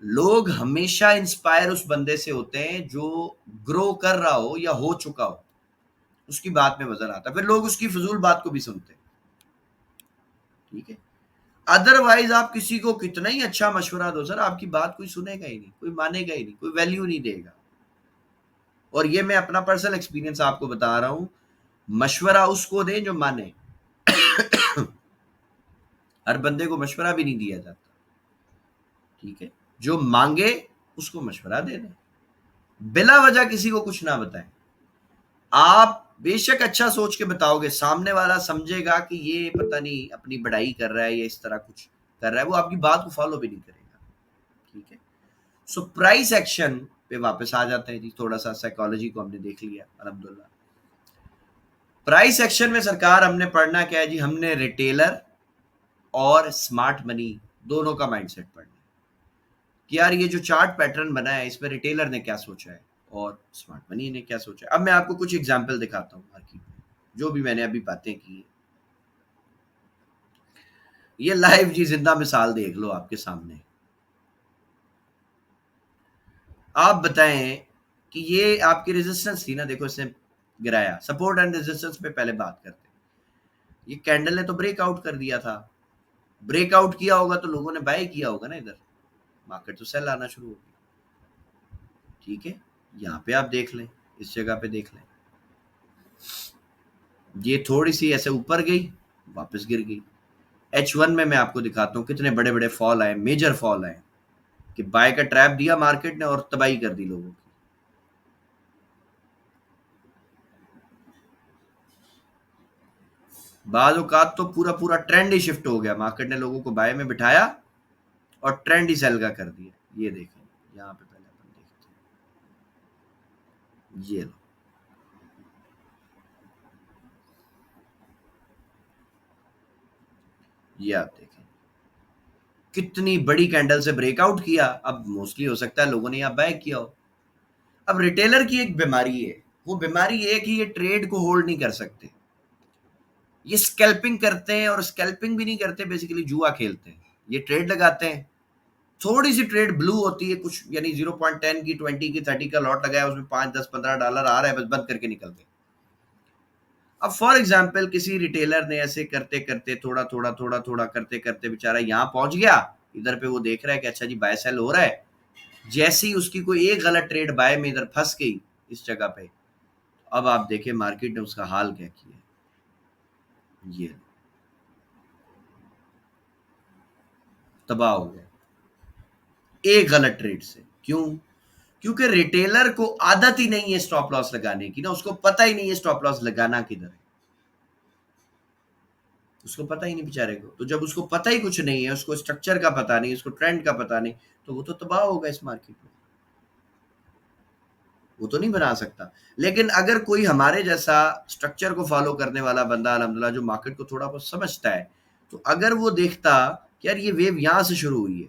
लोग हमेशा इंस्पायर उस बंदे से होते हैं जो ग्रो कर रहा हो या हो चुका हो, उसकी बात में वजन आता है, फिर लोग उसकी फजूल बात को भी सुनते हैं। ठीक है, अदरवाइज आप किसी को कितना ही अच्छा मशवरा दो सर, आपकी बात कोई सुनेगा ही नहीं, कोई मानेगा ही नहीं, कोई वैल्यू नहीं देगा। और ये मैं अपना पर्सनल एक्सपीरियंस आपको बता रहा हूं, मशवरा उसको दें जो माने। हर बंदे को मशवरा भी नहीं दिया जाता। ठीक है, जो मांगे उसको मशवरा दे दें, बिला वजह किसी को कुछ ना बताएं। आप बेशक अच्छा सोच के बताओगे, सामने वाला समझेगा कि ये पता नहीं अपनी बढ़ाई कर रहा है या इस तरह कुछ कर रहा है, वो आपकी बात को फॉलो भी नहीं करेगा। ठीक है, सो प्राइस एक्शन पे वापस आ जाते हैं जी। थोड़ा सा साइकोलॉजी को हमने देख लिया अल्हम्दुलिल्लाह। प्राइस एक्शन में सरकार हमने पढ़ना क्या है जी, हमने रिटेलर और स्मार्ट मनी दोनों का माइंडसेट पढ़ना है कि यार ये जो चार्ट पैटर्न बना है इसमें रिटेलर ने क्या सोचा है और स्मार्ट मनी ने क्या सोचा है। अब मैं आपको कुछ एग्जांपल दिखाता हूँ मार्केट में, जो भी मैंने अभी बातें की। ये लाइव जी जिंदा मिसाल देख लो आपके सामने। आप बताएं कि ये आपकी रेजिस्टेंस थी ना, देखो इसने गिराया, सपोर्ट एंड रेजिस्टेंस पे पहले बात करते हैं। ये कैंडल ने तो ब्रेकआउट कर दिया था, ब्रेकआउट किया होगा तो लोगों ने बाय किया होगा ना, इधर मार्केट तो सेल आना शुरू हो गया। ठीक है, यहाँ पे आप देख लें, इस जगह पे देख लें, ये थोड़ी सी ऐसे ऊपर गई, वापस गिर गई। H1 में मैं आपको दिखाता हूँ कितने बड़े बड़े फॉल आए, मेजर फॉल आए, कि बाय का ट्रैप दिया मार्केट ने और तबाही कर दी लोगों की। बाद औकात तो पूरा पूरा ट्रेंड ही शिफ्ट हो गया, मार्केट ने लोगों को बाय में बिठाया और ट्रेंड ही सेल का कर दिया। ये देखें, यहाँ पे पहले अपन देखते हैं, ये लो, ये आप देखें कितनी बड़ी कैंडल से ब्रेकआउट किया। अब मोस्टली हो सकता है लोगों ने यहाँ बाय किया हो। अब रिटेलर की एक बीमारी है, वो बीमारी ये है कि ये ट्रेड को होल्ड नहीं कर सकते, ये स्कैल्पिंग करते हैं, और स्कैल्पिंग भी नहीं करते, बेसिकली जुआ खेलते हैं। ये ट्रेड लगाते हैं, थोड़ी सी ट्रेड ब्लू होती है कुछ, यानी 0.10 की, 20 की, 30 का लॉट लगाया, उसमें 5, 10, $15 आ रहा है, बस बंद करके निकल गए। अब फॉर एग्जाम्पल किसी रिटेलर ने ऐसे करते करते थोड़ा थोड़ा थोड़ा थोड़ा करते करते बेचारा यहाँ पहुंच गया, इधर पे वो देख रहा है कि अच्छा जी बाय सेल हो रहा है। जैसे ही उसकी कोई एक गलत ट्रेड बाय में इधर फंस गई इस जगह पे, अब आप देखें मार्केट ने उसका हाल क्या किया। ये तबाह हो गया एक गलत ट्रेड से। क्यों? क्योंकि रिटेलर को आदत ही नहीं है स्टॉप लॉस लगाने की ना, उसको पता ही नहीं है स्टॉप लॉस लगाना किधर है, उसको पता ही नहीं बेचारे को। तो जब उसको पता ही कुछ नहीं है, उसको स्ट्रक्चर का पता नहीं, उसको ट्रेंड का पता नहीं, तो वो तो तबाह होगा इस मार्केट में, वो तो नहीं बना सकता। लेकिन अगर कोई हमारे जैसा स्ट्रक्चर को फॉलो करने वाला बंदा, अल्हम्दुलिल्लाह, जो मार्केट को थोड़ा बहुत समझता है, तो अगर वो देखता कि यार ये वेव यहाँ से शुरू हुई है,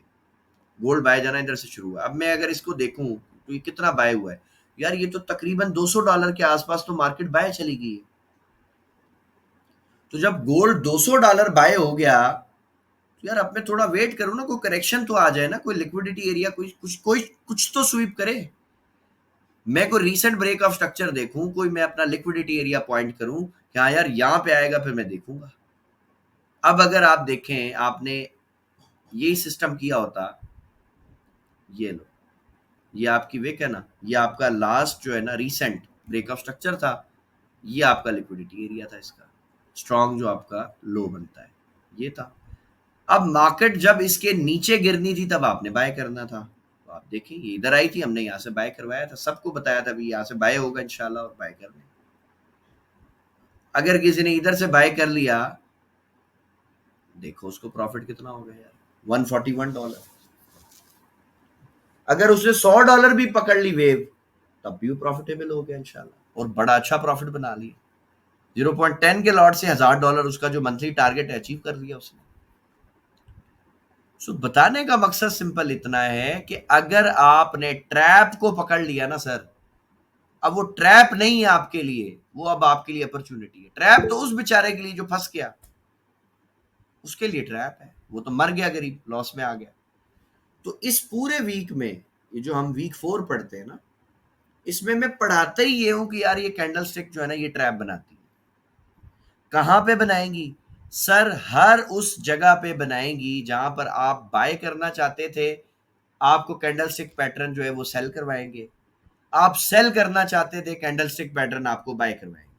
गोल्ड बाय जाना इधर से शुरू हुआ, अब मैं अगर इसको देखूं तो ये कितना बाय हुआ है, यार ये तो तकरीबन $200 के आसपास तो मार्केट बाय चली गई है। तो जब गोल्ड $200 बाय हो गया, तो यार अब मैं थोड़ा वेट करूं ना, कोई करेक्शन तो आ जाए ना, कोई लिक्विडिटी एरिया, कुछ तो स्वीप करे, मैं कोई रीसेंट ब्रेक ऑफ स्ट्रक्चर देखूं, कोई मैं अपना लिक्विडिटी एरिया पॉइंट करूं कि हाँ यार यहां पे आएगा, फिर मैं देखूंगा। अब अगर आप देखें, आपने यही सिस्टम किया होता, ये लो, ये आपकी विक है ना, ये आपका लास्ट जो है ना रीसेंट ब्रेक ऑफ स्ट्रक्चर था, ये आपका लिक्विडिटी एरिया था, इसका स्ट्रॉन्ग जो आपका लो बनता है, ये था। अब मार्केट जब इसके नीचे गिरनी थी तब आपने बाय करना था, तो आप देखें ये इधर आई थी, हमने यहाँ से बाय करवाया था, सबको बताया था भी यहाँ से बाय होगा इंशाल्लाह, और बाय करने। अगर किसी ने इधर से बाय कर लिया, देखो उसको प्रॉफिट कितना हो गया यार, $141। अगर उसने $100 भी पकड़ ली वेव, तब भी वो प्रॉफिटेबल हो गया इंशाल्लाह, और बड़ा अच्छा प्रॉफिट बना लिया। 0.10 के लॉट से $1000 उसका जो मंथली टारगेट है अचीव कर लिया उसने। सो बताने का मकसद सिंपल इतना है कि अगर आपने ट्रैप को पकड़ लिया ना सर, अब वो ट्रैप नहीं है आपके लिए, वो अब आपके लिए अपॉर्चुनिटी है। ट्रैप तो उस बेचारे के लिए जो फंस गया, उसके लिए ट्रैप है, वो तो मर गया गरीब, लॉस में आ गया। तो इस पूरे वीक में, ये जो हम वीक 4 पढ़ते हैं ना, इसमें मैं पढ़ाता ही ये हूं कि यार ये कैंडल स्टिक जो है ना, ये ट्रैप बनाती है। कहां पे बनाएंगी सर? हर उस जगह पे बनाएंगी जहां पर आप बाय करना चाहते थे, आपको कैंडल स्टिक पैटर्न जो है वो सेल करवाएंगे, आप सेल करना चाहते थे, कैंडल स्टिक पैटर्न आपको बाय करवाएंगे।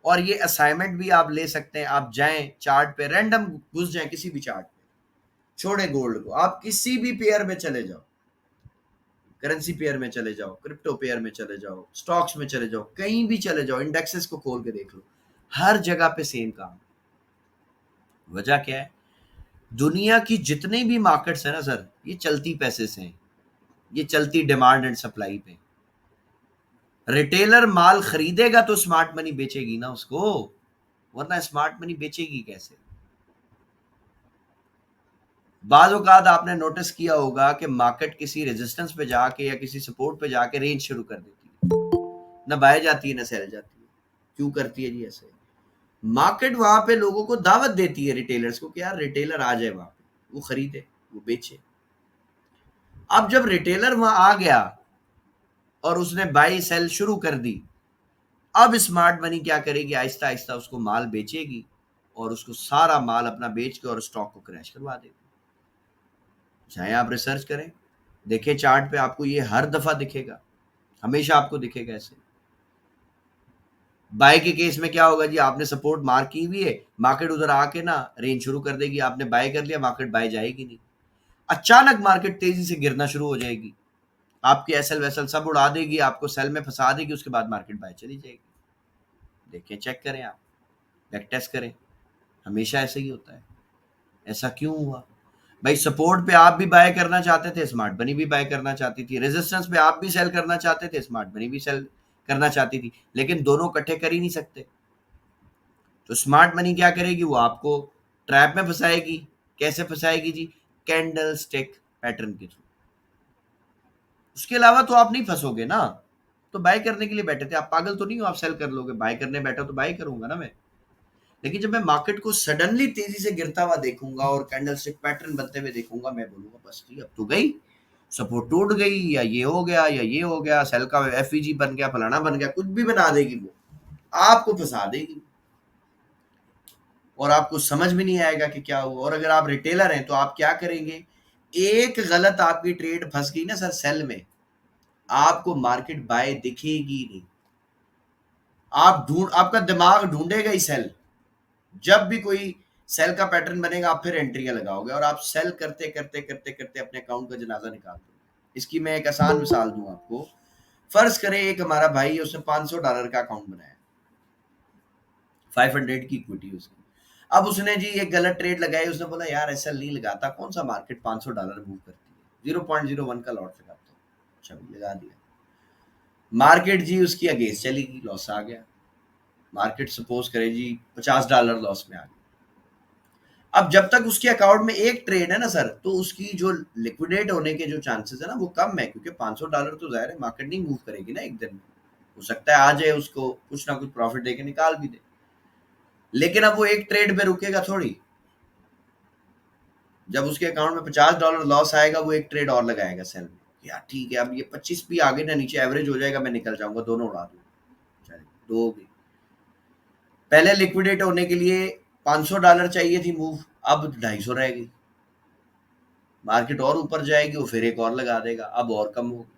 और ये असाइनमेंट भी आप ले सकते हैं, आप जाएं चार्ट पे, रैंडम घुस जाएं किसी भी चार्ट पे, छोड़े गोल्ड को, आप किसी भी पेयर में चले जाओ, करेंसी पेयर में चले जाओ, क्रिप्टो पेयर में चले जाओ, स्टॉक्स में चले जाओ, कहीं भी चले जाओ, इंडेक्सेस को खोल के देख लो, हर जगह पे सेम काम। वजह क्या है? दुनिया की जितने भी मार्केट्स है ना सर, ये चलती पैसे से हैं, ये चलती डिमांड एंड सप्लाई पे। रिटेलर माल खरीदेगा तो स्मार्ट मनी बेचेगी ना उसको, वरना स्मार्ट मनी बेचेगी कैसे? बाद औकात आपने नोटिस किया होगा कि मार्केट किसी रेजिस्टेंस पे जाके या किसी सपोर्ट पे जाके रेंज शुरू कर देती है, ना बाय जाती है ना सेल जाती है। क्यों करती है जी ऐसे? मार्केट वहां पे लोगों को दावत देती है, रिटेलर्स को, कि यार रिटेलर आ जाए वहां पे, वो खरीदे, वो बेचे। अब जब रिटेलर वहां आ गया, और उसने बाई सेल शुरू कर दी। अब स्मार्ट मनी क्या करेगी, आहिस्ता आहिस्ता उसको माल बेचेगी और उसको सारा माल अपना बेच के और स्टॉक को क्रैश करवा देगी। चाहे आप रिसर्च करें, देखें चार्ट पे, आपको ये हर दफा दिखेगा, हमेशा आपको दिखेगा ऐसे। बाय के केस में क्या होगा जी, आपने सपोर्ट मार्क की हुई है, मार्केट उधर आके ना रेंज शुरू कर देगी, आपने बाय कर लिया, मार्केट बाय जाएगी नहीं, अचानक मार्केट तेजी से गिरना शुरू हो जाएगी, आपकी एसएल वैसल सब उड़ा देगी, आपको सेल में फंसा देगी, उसके बाद मार्केट बाय चली जाएगी। देखें, चेक करें, आप बैक टेस्ट करें, हमेशा ऐसे ही होता है। ऐसा क्यों हुआ भाई? सपोर्ट पे आप भी बाय करना चाहते थे, स्मार्ट मनी भी बाय करना चाहती थी, रेजिस्टेंस पे आप भी सेल करना चाहते थे, स्मार्ट मनी भी सेल करना चाहती थी, लेकिन दोनों इकट्ठे कर ही नहीं सकते। तो स्मार्ट मनी क्या करेगी, वो आपको ट्रैप में फंसाएगी। कैसे फंसाएगी जी? कैंडल स्टिक पैटर्न के थ्रू। उसके अलावा तो आप नहीं फंसोगे ना, तो बाय करने के लिए बैठे थे, आप पागल तो नहीं हो, आप सेल कर लोगे। बाय करने बैठा तो बाय करूंगा ना मैं, लेकिन जब मैं मार्केट को सडनली तेजी से गिरता हुआ देखूंगा और कैंडल स्टिक पैटर्न बनते हुए देखूंगा, मैं बोलूंगा बस ठीक, अब तो गई, सपोर्ट टूट गई, या ये हो गया, या ये हो गया, सेल का एफईजी बन गया, फलाना बन गया, कुछ भी बना देगी वो, आपको फंसा देगी और आपको समझ में नहीं आएगा कि क्या हुआ। और अगर आप रिटेलर हैं तो आप क्या करेंगे, एक गलत आपकी ट्रेड फंस गई ना सर सेल में, आपको मार्केट बाय दिखेगी नहीं, आपका दिमाग ढूंढेगा ही सेल। जब भी कोई सेल का पैटर्न बनेगा, आप फिर एंट्रियां लगाओगे और आप सेल करते करते करते करते अपने अकाउंट का जनाजा निकाल दोगे। इसकी मैं एक आसान मिसाल दूं आपको। फर्ज करें एक हमारा भाई है, उसने $500 का अकाउंट बनाया, 500 की इक्विटी उसकी। अब उसने जी एक गलत ट्रेड लगाई, उसने बोला यार ऐसा नहीं लगाता, कौन सा मार्केट $500 मूव करती है, 0.01 का लॉट लगाता हूँ, अच्छा लगा दिया। मार्केट जी उसकी अगेंस्ट चली गई, लॉस आ गया। मार्केट सपोज करे जी $50 लॉस में आ गया। अब जब तक उसके अकाउंट में एक ट्रेड है ना सर, तो उसकी जो लिक्विडेट होने के जो चांसेस है ना वो कम है, क्योंकि $500 तो जाहिर है मार्केट नहीं मूव करेगी ना एक दिन में, हो सकता है आ जाए, उसको कुछ ना कुछ प्रॉफिट देके निकाल भी दे, लेकिन अब वो एक ट्रेड पे रुकेगा थोड़ी। जब उसके अकाउंट में $50 लॉस आएगा, वो एक ट्रेड और लगाएगा सेल में, यार ठीक है अब ये 25 भी आगे ना नीचे एवरेज हो जाएगा, मैं निकल जाऊंगा, दोनों उड़ा दूंगा, चलिए दो हो गई। पहले लिक्विडेट होने के लिए $500 चाहिए थी मूव, अब 250 रह गई। मार्केट और ऊपर जाएगी, वो फिर एक और लगा देगा, अब और कम होगी,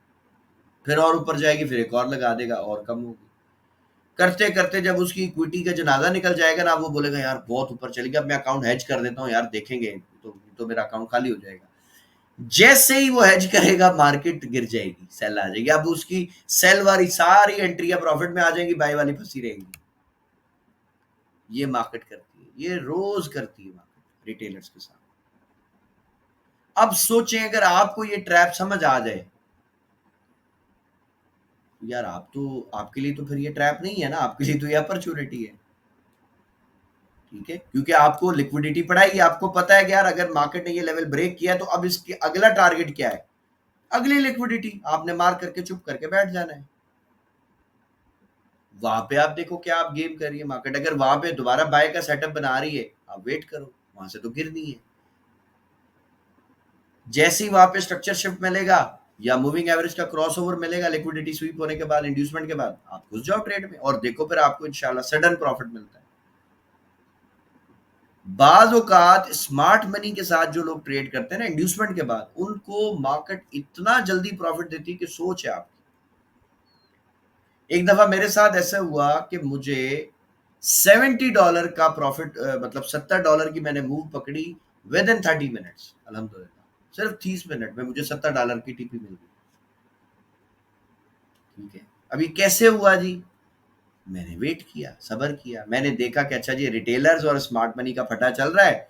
फिर और ऊपर जाएगी, फिर एक और लगा देगा, और कम होगी। करते करते जब उसकी इक्विटी का जनाजा निकल जाएगा ना, वो बोलेगा यार बहुत ऊपर चली गया, अब मैं अकाउंट हेज कर देता हूँ यार, देखेंगे तो मेरा अकाउंट खाली हो जाएगा। जैसे ही वो हेज करेगा, मार्केट गिर जाएगी, सेल आ जाएगी, अब उसकी सेल वाली सारी एंट्रियां प्रॉफिट में आ जाएंगी, बाय वाली फंसी रहेगी। ये मार्केट करती है, ये रोज करती है मार्केट रिटेलर्स के साथ। अब सोचें अगर आपको ये ट्रैप समझ आ जाए, यार आप तो, आपके लिए तो फिर ये ट्रैप नहीं है ना, आपके लिए तो ये अपॉर्चुनिटी है, ठीक है, क्योंकि आपको लिक्विडिटी पड़ाएगी, आपको पता है कि यार अगर मार्केट ने ये लेवल ब्रेक किया तो अब इसके अगला टारगेट क्या है, अगली लिक्विडिटी, आपने मार्क करके चुप करके बैठ जाना है। वहां पे आप देखो क्या आप गेम कर रही है मार्केट, अगर वहां पे दोबारा बाय का सेटअप बना रही है, आप वेट करो, वहां से तो गिरनी है। जैसे ही वहां पे स्ट्रक्चर शिफ्ट मिलेगा या मूविंग एवरेज का क्रॉसओवर मिलेगा, लिक्विडिटी स्वीप होने के बाद, इंड्यूसमेंट के बाद, आप घुस जाओ ट्रेड में और देखो फिर आपको इंशाल्लाह सडन प्रॉफिट मिलता है। बाज औकात स्मार्ट मनी के साथ जो लोग ट्रेड करते हैं ना इंड्यूसमेंट के बाद, उनको मार्केट इतना जल्दी प्रॉफिट देती है कि सोच है आपकी। एक दफा मेरे साथ ऐसा हुआ कि मुझे $70 का प्रॉफिट, मतलब $70 की मैंने मूव पकड़ी विद इन 30 मिनट्स, अल्हम्दुलिल्लाह सिर्फ 30 मिनट में मुझे $70 की टीपी मिल गई, ठीक है। अभी कैसे हुआ जी, मैंने वेट किया, सब्र किया, मैंने देखा कि अच्छा जी रिटेलर्स और स्मार्ट मनी का फटा चल रहा है,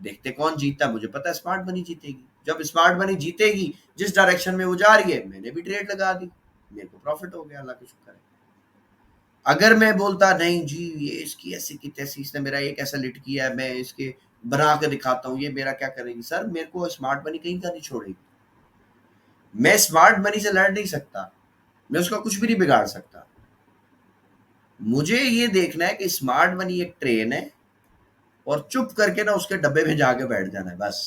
देखते कौन जीतता, मुझे पता है स्मार्ट मनी जीतेगी। जब स्मार्ट मनी जीतेगी, जिस डायरेक्शन में वो जा रही है, मैंने भी ट्रेड लगा दी, मेरे को प्रॉफिट हो गया, अल्लाह का शुक्र है। अगर मैं बोलता नहीं जी ये इसकी ऐसी की तैसी, इसने मेरा एक ऐसा लिट किया है, मैं इसके बना के दिखाता हूँ, ये मेरा क्या करेगी, सर मेरे को स्मार्ट मनी कहीं का नहीं छोड़ेगी। मैं स्मार्ट मनी से लड़ नहीं सकता, मैं उसका कुछ भी नहीं बिगाड़ सकता। मुझे ये देखना है कि स्मार्ट मनी एक ट्रेन है और चुप करके ना उसके डब्बे में जाके बैठ जाना है बस।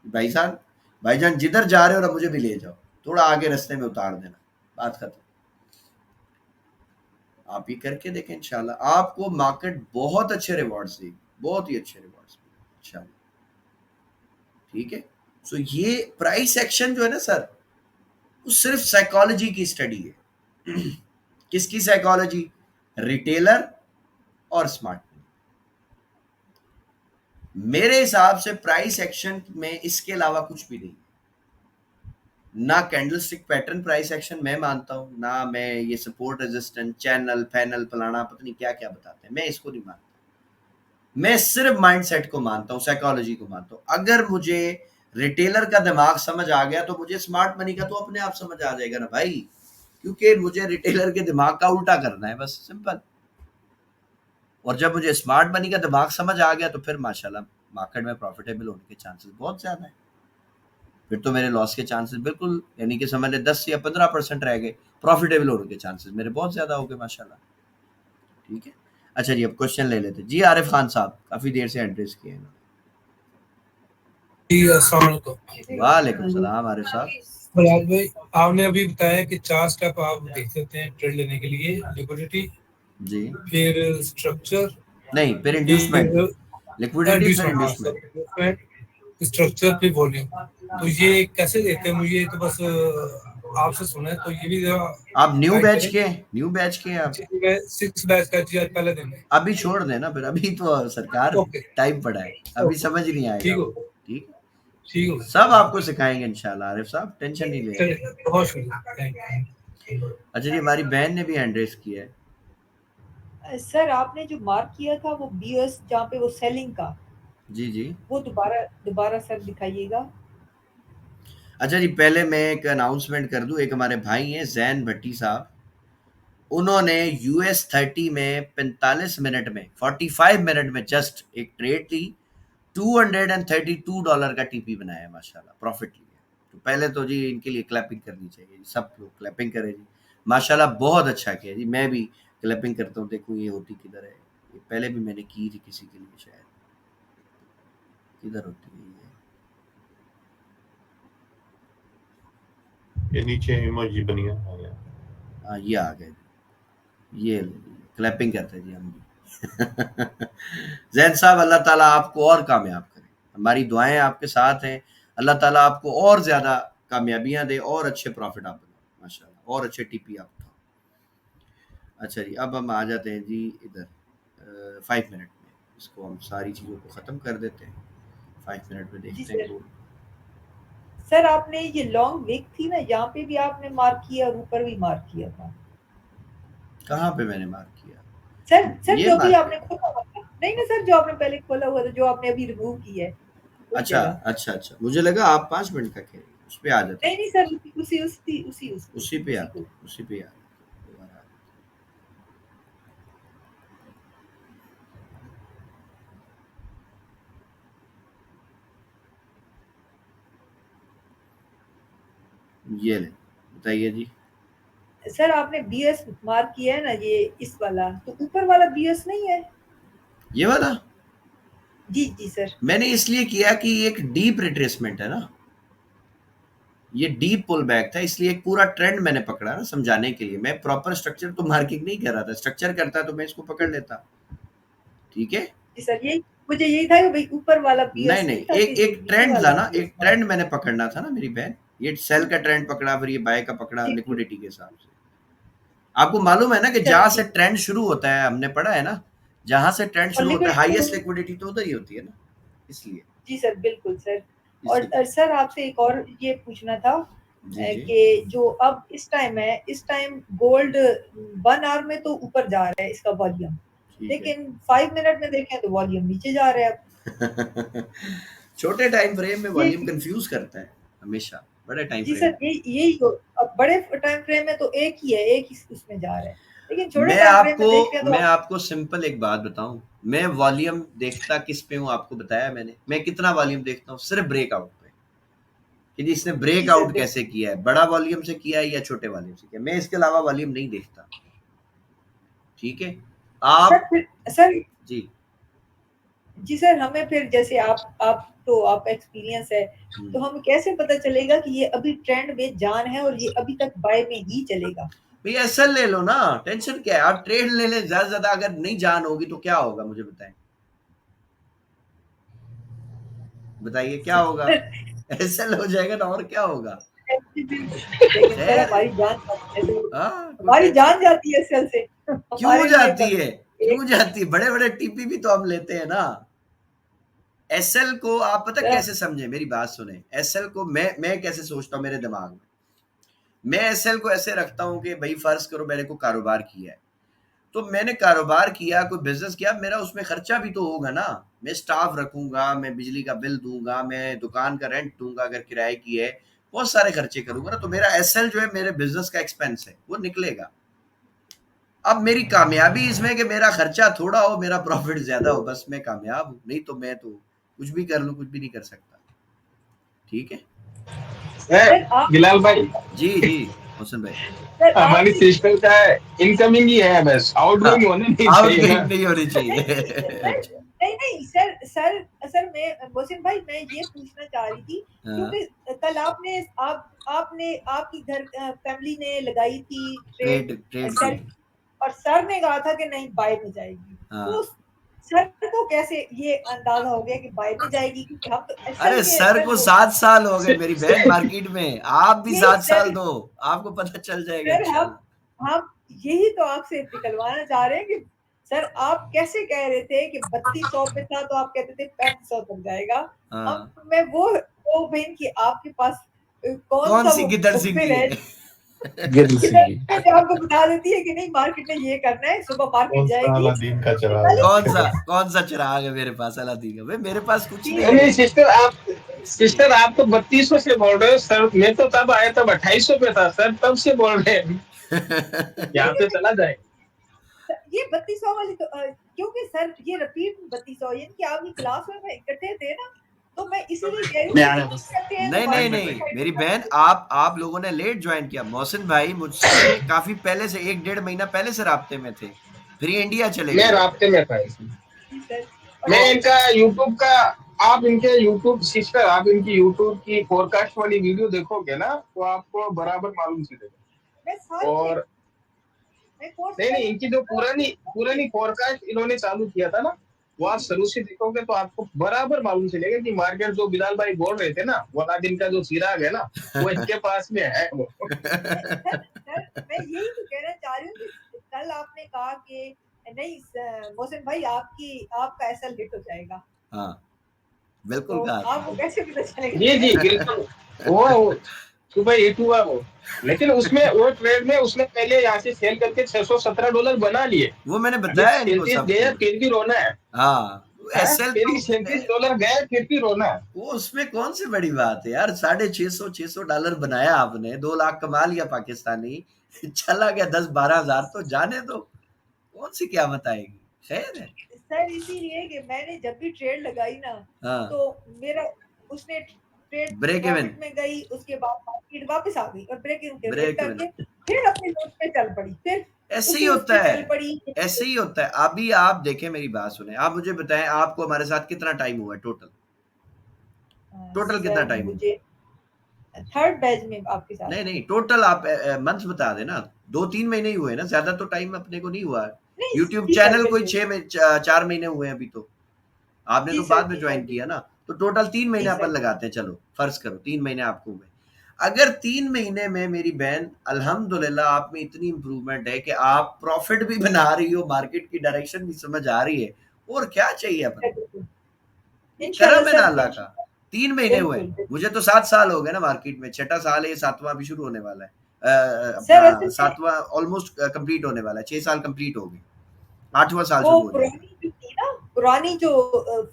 भाई साहब, भाईजान जिधर जा रहे हो ना मुझे भी ले जाओ, थोड़ा आगे रास्ते में उतार देना, बात खत्म। आप ये करके देखें, इंशाल्लाह आपको मार्केट बहुत अच्छे रिवॉर्ड्स देगी, बहुत ही अच्छे रिवॉर्ड्स इंशाल्लाह। ठीक है, सो ये प्राइस एक्शन जो है ना सर, वो सिर्फ साइकोलॉजी की स्टडी है। किसकी साइकोलॉजी? रिटेलर और स्मार्ट। मेरे हिसाब से प्राइस एक्शन में इसके अलावा कुछ भी नहीं, ना कैंडलस्टिक पैटर्न प्राइस एक्शन मैं मानता हूं, ना मैं ये सपोर्ट रेजिस्टेंस चैनल फैनल फलाना पता नहीं क्या क्या बताते हैं, मैं इसको नहीं मानता। मैं सिर्फ माइंडसेट को मानता हूं, साइकोलॉजी को मानता हूं। अगर मुझे रिटेलर का दिमाग समझ आ गया तो मुझे स्मार्ट मनी का तो अपने आप समझ आ जाएगा ना भाई, क्योंकि मुझे रिटेलर के दिमाग का उल्टा करना है, बस सिंपल। और जब मुझे स्मार्ट मनी का दिमाग समझ आ गया तो फिर माशाल्लाह मार्केट में प्रॉफिटेबल होने के चांसेस बहुत ज़्यादा है। फिर तो मेरे लॉस के चांसेस बिल्कुल, यानी कि समझ ले 10 या 15% रह गए, प्रॉफिटेबल होने के चांसेस मेरे बहुत ज़्यादा हो गए माशाल्लाह। ठीक है, अच्छा जी अब क्वेश्चन ले लेते जी। आरिफ खान साहब काफ़ी देर से एड्रेस किए हैं। वालेकुम सलाम आरिफ साहब। फयाज भाई, आपने अभी बताया कि 4 स्टेप आप देखते होते हैं ट्रेड लेने के लिए, लिक्विडिटी जी फिर स्ट्रक्चर नहीं, फिर इंड्यूसमेंट, लिक्विडिटी फिर इंड्यूसमेंट। स्ट्रक्चर फिर वॉल्यूम। तो ये कैसे देते हैं? मुझे तो बस आपसे सुना है, तो ये भी आप न्यू बैच के आप 6 बैच का जी आज पहले दिन है। अभी छोड़ देना, फिर अभी तो सरकार ओके टाइम पड़ा है, अभी समझ नहीं आएगा। ठीक हो, ठीक, ठीक हो, सब आपको सिखाएंगे इंशाल्लाह आरिफ साहब, टेंशन नहीं लेंगे। चलिए बहुत शुक्रिया, थैंक यू। अच्छा जी हमारी बहन ने भी हैंड रेस किया है। सर आपने जो मार्क किया था वो बीएस जहाँ पे वो सेलिंग का, जी जी वो दोबारा सर दिखाइएगा। अच्छा जी पहले मैं एक अनाउंसमेंट कर दूं, एक हमारे भाई हैं जैन भट्टी साहब, उन्होंने यूएस 30 में 45 मिनट में 45 मिनट में जस्ट एक ट्रेड ली, $232 का टीपी बनाया माशाल्लाह, प्रॉफिट लिया। तो पहले तो जी इनके लिए क्लैपिंग करनी चाहिए, सब लोग क्लैपिंग करें जी, माशाल्लाह बहुत अच्छा किया जी। मैं भी क्लैपिंग करता हूँ, देखूँ ये होती किधर है, ये पहले भी मैंने की थी किसी के लिए, शायद किधर होती है ये नीचे इमोजी बन गया। हाँ ये आ गए, ये क्लैपिंग करते हैं जी हम भी। जैन साहब अल्लाह ताला आपको और कामयाब करे, हमारी दुआएं आपके साथ हैं, अल्लाह ताला आपको और ज़्यादा कामयाबियां दे और अच्छे प्रॉफिट आप बनाओ माशाल्लाह, और अच्छे टीपी आप उठाओ। अच्छा जी अब हम आ जाते हैं जी इधर 5 मिनट में, इसको हम सारी चीज़ों को ख़त्म कर देते हैं, 5 मिनट में देखते हैं। सर आपने ये लॉन्ग विक थी ना, यहाँ पे भी आपने मार्क किया और ऊपर भी मार्क किया था। कहाँ पे मैंने मार्क किया? सर ये जो भी मार्क आपने खोला हुआ था, नहीं ना सर, जो आपने पहले खोला हुआ था, जो आपने अभी रिमूव किया है। अच्छा, मुझे लगा आप 5 मिनट का कह रहे हैं, उस पे आ जाते हैं। नहीं सर, उसी पे आते, उसी पे आते। ये ले बताइए जी। सर आपने बीएस मार्क किया है ना, ये इस वाला, तो ऊपर वाला बीएस नहीं है ये वाला? जी सर, मैंने इसलिए किया कि एक डीप रिट्रेसमेंट है ना, ये डीप पुल बैक था, इसलिए एक पूरा ट्रेंड मैंने पकड़ा ना समझाने के लिए। मैं प्रॉपर स्ट्रक्चर तो मार्किंग नहीं कर रहा था, स्ट्रक्चर करता तो मैं इसको पकड़ लेता। ठीक है जी सर, यही मुझे यही था कि भाई ऊपर वाला बीएस नहीं एक ट्रेंड था ना, एक ट्रेंड मैंने पकड़ना था ना मेरी बहन, ये सेल का ट्रेंड पकड़ा, फिर ये बाय का पकड़ा लिक्विडिटी के हिसाब से। आपको मालूम है ना कि जहां से ट्रेंड शुरू होता है, हमने पढ़ा है ना, जहां से ट्रेंड शुरू होता है हाईएस्ट लिक्विडिटी तो उधर ही होती है ना, इसलिए। जी सर बिल्कुल सर। और सर आपसे एक और ये पूछना था कि जो अब इस टाइम है, इस टाइम गोल्ड 1 आवर में तो ऊपर जा रहा है इसका वॉल्यूम, लेकिन 5 मिनट में देखें तो वॉल्यूम नीचे जा रहा है। छोटे टाइम फ्रेम में वॉल्यूम कंफ्यूज करता है हमेशा, बड़े टाइम जी सर यही अब बड़े टाइम फ्रेम में तो एक ही उसमें जा रहा है, लेकिन छोटे टाइम फ्रेम में देखते हैं तो मैं आपको सिंपल एक बात बताऊं, मैं वॉल्यूम देखता किस पे हूं, आपको बताया मैंने, मैं कितना वॉल्यूम देखता हूं, सिर्फ ब्रेकआउट पे, कि इसने ब्रेकआउट कैसे किया है, बड़ा वॉल्यूम से किया है या छोटे वॉल्यूम से किया, मैं इसके अलावा वॉल्यूम नहीं देखता। ठीक है आप सर जी जी सर, हमें फिर जैसे आप तो आपका एक्सपीरियंस है, तो हमें कैसे पता चलेगा कि ये अभी ट्रेंड में जान है और ये अभी तक बाय में ही चलेगा? भैया एसएल ले लो ना, टेंशन क्या है, आप ट्रेड ले लें ज्यादा ज्यादा, अगर नहीं जान होगी तो क्या होगा मुझे बताएं, बताइए क्या होगा? एसएल हो जाएगा ना, और क्या होगा? लेकिन सर हमारी जान जाती है, हाँ, हमारी जान जाती है एसएल से। क्यों हमारे लिए जाती है, क्यों एक जाती है? बड़े बड़े टीपी भी तो हम लेते हैं ना। एसएल को आप पता सर कैसे समझे, मेरी बात सुने, एसएल को मैं कैसे सोचता हूँ मेरे दिमाग में, मैं एसएल को ऐसे रखता हूँ कि भाई फर्ज करो मैंने को कारोबार किया है, तो मैंने कारोबार किया, कोई बिजनेस किया, मेरा उसमें खर्चा भी तो होगा ना, मैं स्टाफ रखूंगा, मैं बिजली का बिल दूंगा, मैं दुकान का रेंट दूंगा अगर किराए की है, बहुत सारे खर्चे करूंगा ना, तो मेरा एसएल जो है मेरे बिजनेस का एक्सपेंस है वो निकलेगा। अब मेरी कामयाबी इसमें कि मेरा खर्चा थोड़ा हो, मेरा प्रॉफिट ज्यादा हो, बस मैं कामयाब हूँ, नहीं तो मैं तो कुछ भी कर लूँ, कुछ भी नहीं कर सकता। ठीक है सर आप बिलाल भाई, जी जी मोहसिन भाई। सर आप हमारी सिस्टम का इनकमिंग ही है, बस आउटगोइंग होने नहीं चाहिए ना। आउटगोइंग नहीं होनी चाहिए। सर नहीं सर सर सर मैं मोहसिन भाई मैं ये पूछना चाह रही थी, हाँ, क्योंकि कल आपने आपकी घर फैमिली ने लगाई थी ट्रेड ट्रेड ट्रेड सेल, की। और सर ने कहा था कि नहीं बाय में जाएगी, तो हाँ, सर को कैसे ये अंदाजा हो गया कि बाय में जाएगी, क्योंकि हम तो एसएल अरे के सर सर को वो 7 साल हो गए मेरी बहन मार्केट में, आप भी यही 7 साल सर दो, आपको पता चल जाएगा सर इंशाल्लाह। हम यही तो आपसे निकलवाना चाह रहे हैं कि सर आप कैसे कह रहे थे कि 3200 पे था तो आप कहते थे 3500 तक जाएगा। अब हाँ, मैं वो बहन की आपके पास कौन कौन सा सी वो गिद्दड़ मुखबिर सिंगी है है? किधर जो आपको बता देती है कि नहीं मार्केट में ये करना है, सुबह मार्केट कौन सा जाएगी अलादीन का चिराग है? कौन सा चिराग है मेरे पास अलादीन का? भाई मेरे पास कुछ कि नहीं नहीं है। सिस्टर, आप तो 3200 से बोल रहे हो सर, मैं तो तब आया तब 2800 पे था सर, तब से बोल रहे हैं। यहाँ लेकिन से चला जाए। ये 3200 वाली तो क्योंकि सर ये रिपीट 3200 यानी कि आपकी क्लास में इकट्ठे थे ना, तो मैं इसीलिए कह रही हूँ मैं कि आ रहा इकट्ठे बस। करते हैं तो नहीं नहीं मार्केट में नहीं मेरी साइड बहन, आप लोगों ने लेट ज्वाइन किया, मोहसिन भाई मुझसे काफी पहले से, 1 डेढ़ महीना पहले से राब्ते में थे, फिर ये इंडिया चले मैं गए। रास्ते में था इसमें। सर और मैं सर इनका यूट्यूब का, आप इनके यूट्यूब सिस्टर, आप इनकी यूट्यूब की फोरकास्ट वाली वीडियो देखोगे ना तो आपको बराबर मालूम चलेगा। मैं सारी और मैं कोर्स नहीं, कर इनकी जो पुरानी पुरानी फोरकास्ट इन्होंने चालू किया था ना, वो आप शुरू से देखोगे तो आपको बराबर मालूम चलेगा कि मार्केट जो बिलाल भाई बोल रहे थे ना, वो अलादीन का जो चिराग है ना, वो इनके पास में है वो। सर मैं यही तो कहना चाह रही हूँ कि कल आपने कहा कि नहीं मोहसिन भाई आपका ऐसा हिट हो जाएगा, हाँ बिल्कुल तो कहा आपको आपने। कैसे पता चलेगा जी जी कि बिल्कुल। वो सुबह हिट हुआ वो, लेकिन उसमें वो ट्रेड में उसने पहले यहाँ से सेल करके $617 बना लिए। वो मैंने अभी बताया इनको 37 सब गया कुछ। फिर भी रोना है। हाँ, हाँ, एसएल फिर तो भी $37 गए फिर भी रोना है। वो उसमें कौन सी बड़ी बात है यार, $650 बनाया आपने, 2 लाख कमा लिया पाकिस्तानी, चला गया 10-12 हजार, तो जाने दो, कौन सी क्या बताएगी, खैर है। सर इसीलिए कि मैंने जब भी ट्रेड लगाई ना, हाँ, तो मेरा उसने ट्रेड ब्रेक इवन, प्रॉफिट में गई, उसके बाद मार्केट वापस आ गई और ब्रेक इवन ब्रेक इवन, करके फिर अपनी नोट पे चल पड़ी, फिर ऐसे ही उसी उस होता पे है, चल पड़ी। ऐसे ही होता है। अभी आप देखें, मेरी बात सुने, आप मुझे बताएं आपको हमारे साथ कितना टाइम हुआ टोटल, टोटल कितना सर टाइम हुआ? मुझे थर्ड बैच में आपके साथ नहीं नहीं, टोटल आप मंथ्स बता देना, 2-3 महीने ही हुए ना, ज्यादा तो टाइम अपने को नहीं हुआ। नहीं यूट्यूब जी सर चैनल कोई बिल्कुल 4 महीने हुए हैं अभी तो, आपने जी तो सर बाद में जी सर ज्वाइन किया ना, तो टोटल 3 महीने जी अपन सर लगाते हैं, चलो फर्ज करो 3 महीने आपको हुए। अगर 3 महीने में मेरी बहन अल्हम्दुलिल्लाह आप में इतनी इंप्रूवमेंट है कि आप प्रॉफिट भी बना रही हो, मार्केट की डायरेक्शन भी समझ आ रही है, और क्या चाहिए अपन को? बिल्कुल ये इंशाल्लाह करम है ना सर अल्लाह का। 3 महीने हुए, बिल्कुल बिल्कुल मुझे तो 7 साल हो गए ना मार्केट में, 6था साल है ये, 7वां भी शुरू होने वाला है, सर अपना असल में 7वां ऑलमोस्ट कंप्लीट होने वाला है, 6 साल कंप्लीट हो गए, 8वां साल वो शुरू हो जाएगा। पुरानी जो थी ना, पुरानी जो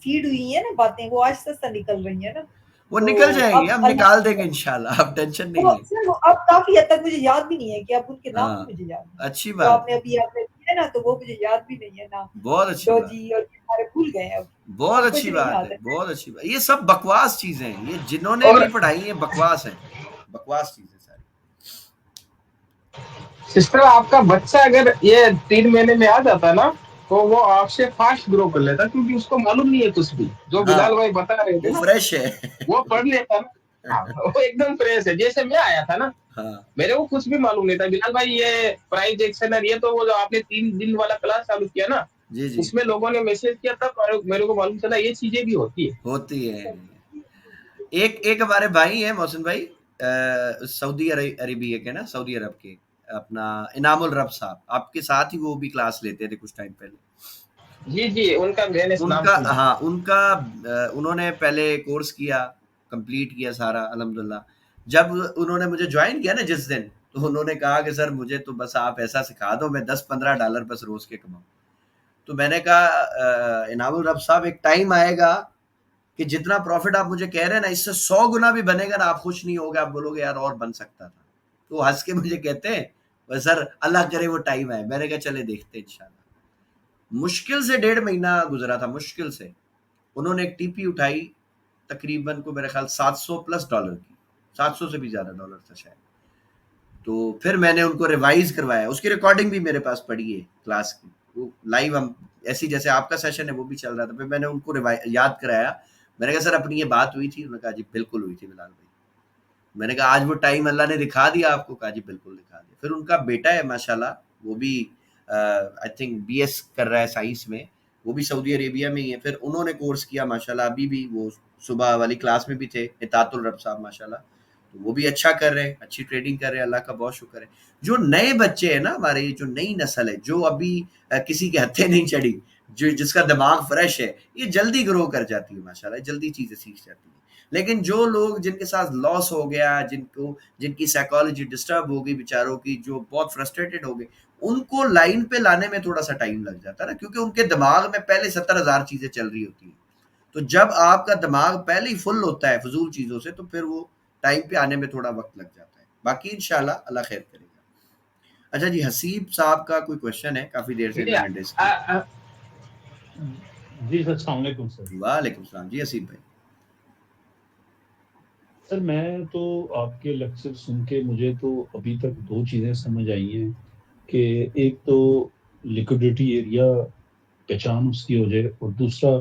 फीड हुई है ना बातें, वो आज तक निकल रही है ना, वो तो निकल जाएंगे, अब हम निकाल देंगे इंशाल्लाह, आप टेंशन नहीं वो लें। सर वो अब काफी हद तक मुझे याद भी नहीं है कि अब उनके नाम भी हाँ, मुझे याद नहीं है, अच्छी जो बात आपने है, अभी आपने दिए ना, तो वो मुझे याद भी नहीं है ना, बहुत अच्छी बात, डोजी और ये सारे भूल गए हैं, बहुत अब कुछ अच्छी नहीं बात याद है, है। बहुत अच्छी बात। ये सब बकवास चीजें हैं, ये जिन्होंने भी और पढ़ाई है बकवास है, बकवास चीजें सारी। सिस्टर, आपका बच्चा अगर ये 3 महीने में आ जाता ना, तो वो आपसे फास्ट ग्रो कर लेता, क्योंकि उसको मालूम नहीं है कुछ भी। जो बिलाल भाई बता रहे थे वो ना, फ्रेश है। वो पढ़ लेता ना। हाँ, वो एकदम फ्रेश है। जैसे मैं आया था ना, हाँ मेरे को कुछ भी मालूम नहीं था। बिलाल भाई ये प्राइस एक्शन ये तो वो जो आपने 3 दिन वाला क्लास चालू किया ना, जी जी उसमें लोगों ने मैसेज किया, तब मेरे को मालूम चला ये चीजें भी होती है। होती है। एक एक हमारे भाई हैं मोहसिन भाई, सऊदी अरेबिया के ना, सऊदी अरब के, अपना इनामुल रब साहब, आपके साथ ही वो भी क्लास लेते थे कुछ टाइम पहले। जी जी, उनका मैंने नाम उनका, सुना है। हाँ उनका, उन्होंने पहले कोर्स किया, कंप्लीट किया सारा अल्हम्दुलिल्लाह। जब उन्होंने मुझे ज्वाइन किया ना जिस दिन, तो उन्होंने कहा कि सर मुझे तो बस आप ऐसा सिखा दो, मैं $10-15 बस रोज के कमाऊं। तो मैंने कहा इनामुल रब साहब, एक टाइम आएगा कि जितना प्रॉफिट आप मुझे कह रहे हैं ना, इससे 100 गुना भी बनेगा ना, आप खुश नहीं होगे, आप बोलोगे यार और बन सकता था। तो हंस के मुझे कहते हैं, बस सर अल्लाह करे वो टाइम आए। मैंने कहा चले देखते हैं इंशाल्लाह। मुश्किल से 1.5 महीना गुजरा था, मुश्किल से। उन्होंने एक टीपी उठाई, तकरीबन को मेरे ख्याल $700+ की, 700 से भी ज्यादा डॉलर था शायद। तो फिर मैंने उनको रिवाइज करवाया, उसकी रिकॉर्डिंग भी मेरे पास पड़ी है क्लास की, वो लाइव हम ऐसी जैसे आपका सेशन है वो भी चल रहा था। फिर मैंने उनको याद कराया। मैंने कहा सर अपनी ये बात हुई थी? उन्होंने कहा जी बिल्कुल हुई थी बिलाल भाई। मैंने कहा आज वो टाइम अल्लाह ने दिखा दिया आपको? कहा जी बिल्कुल दिखा दिया। फिर उनका बेटा है माशाल्लाह, वो भी आई थिंक बीएस कर रहा है साइंस में, वो भी सऊदी अरेबिया में ही है। फिर उन्होंने कोर्स किया माशाल्लाह, अभी भी वो सुबह वाली क्लास में भी थे, इतातुल रब साहब माशाल्लाह। तो वो भी अच्छा कर रहे हैं, अच्छी ट्रेडिंग कर रहे हैं, अल्लाह का बहुत शुक्र है। जो नए बच्चे हैं ना हमारे, जो नई नस्ल है, जो अभी किसी के हत्थे नहीं चढ़ी, जो जिसका दिमाग फ्रेश है, ये जल्दी ग्रो कर जाती है माशाल्लाह, जल्दी चीजें सीख जाती है। लेकिन जो लोग जिनके साथ लॉस हो गया, जिनकी साइकोलॉजी डिस्टर्ब हो गई बेचारों की, जो बहुत फ्रस्ट्रेटेड हो गए, उनको लाइन पे लाने में थोड़ा सा टाइम लग जाता है ना, क्योंकि उनके दिमाग में पहले 70,000 चीजें चल रही होती हैं। तो जब आपका दिमाग पहले ही फुल होता है फजूल चीजों से, तो फिर वो टाइम पे आने में थोड़ा वक्त लग जाता है। बाकी इंशाल्लाह अल्लाह खैर करेगा। अच्छा जी, हसीब साहब का कोई क्वेश्चन है? काफी देर से हैंड रेज की। जी सर, अस्सलाम वालेकुम सर। वालेकुम सलाम जी हसीब भाई। सर मैं तो आपके लेक्चर सुन के मुझे तो अभी तक दो चीज़ें समझ आई हैं कि एक तो लिक्विडिटी एरिया पहचान उसकी हो जाए और दूसरा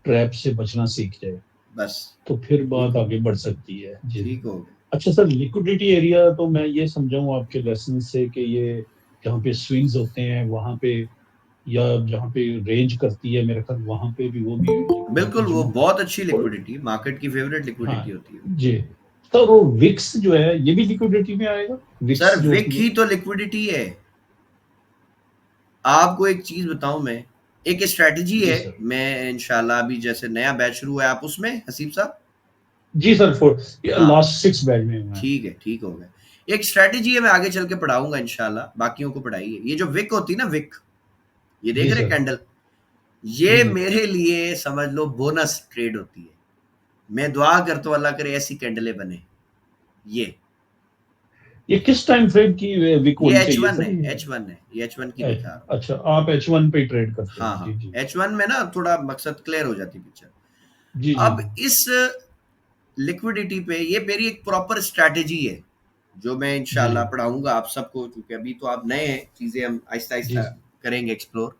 ट्रैप से बचना सीख जाए, बस तो फिर बात आगे बढ़ सकती है। जी ठीक हो गया। अच्छा सर, लिक्विडिटी एरिया तो मैं ये समझा हूँ आपके लेसन से कि ये जहाँ पे स्विंग्स होते हैं वहाँ पे, या जहाँ पे रेंज करती है मेरे ख्याल वहाँ पे भी वो भी बिल्कुल, लिक्विडिटी वो जो बहुत अच्छी और लिक्विडिटी, मार्केट की फेवरेट लिक्विडिटी हाँ होती है। जी सर, वो विक्स जो है ये भी लिक्विडिटी में आएगा? विक्स सर जो विक होती है। ही तो लिक्विडिटी है। आपको एक चीज बताऊं मैं, एक स्ट्रेटजी जी है, सर। मैं इंशाल्लाह अभी जैसे नया बैच शुरू है, आप उसमें हसीब साहब? जी सर, फॉर हाँ लास्ट 6 बैच में मैं। ठीक है, ठीक हो गया। एक स्ट्रेटजी है, मैं आगे चल के पढ़ाऊंगा इंशाल्लाह, बाकियों को पढ़ाइए। ये जो विक होती है ना, विक, ये देख जी रहे सर। कैंडल, जी ये जी। मेरे लिए समझ लो बोनस ट्रेड होती है। मैं दुआ करता हूँ अल्लाह करे ऐसी कैंडलें बने। ये किस टाइम फ्रेम की विक ये होनी चाहिए H1 सर? है, ये H1 है, ये H1 की दिखा रहा हूँ। अच्छा, आप H1 पे ट्रेड करते हाँ हैं? जी हाँ, जी H1 में ना थोड़ा मकसद क्लियर हो जाती पिक्चर। जी जी। अब इस लिक्विडिटी पे ये मेरी एक प्रॉपर स्ट्रैटेजी है, जो मैं जी इंशाल्लाह पढ़ाऊंगा आप सबको, क्योंकि अभी तो आप नए हैं, चीजें हम आहिस्ता जी आहिस्ता करेंगे एक्सप्लोर।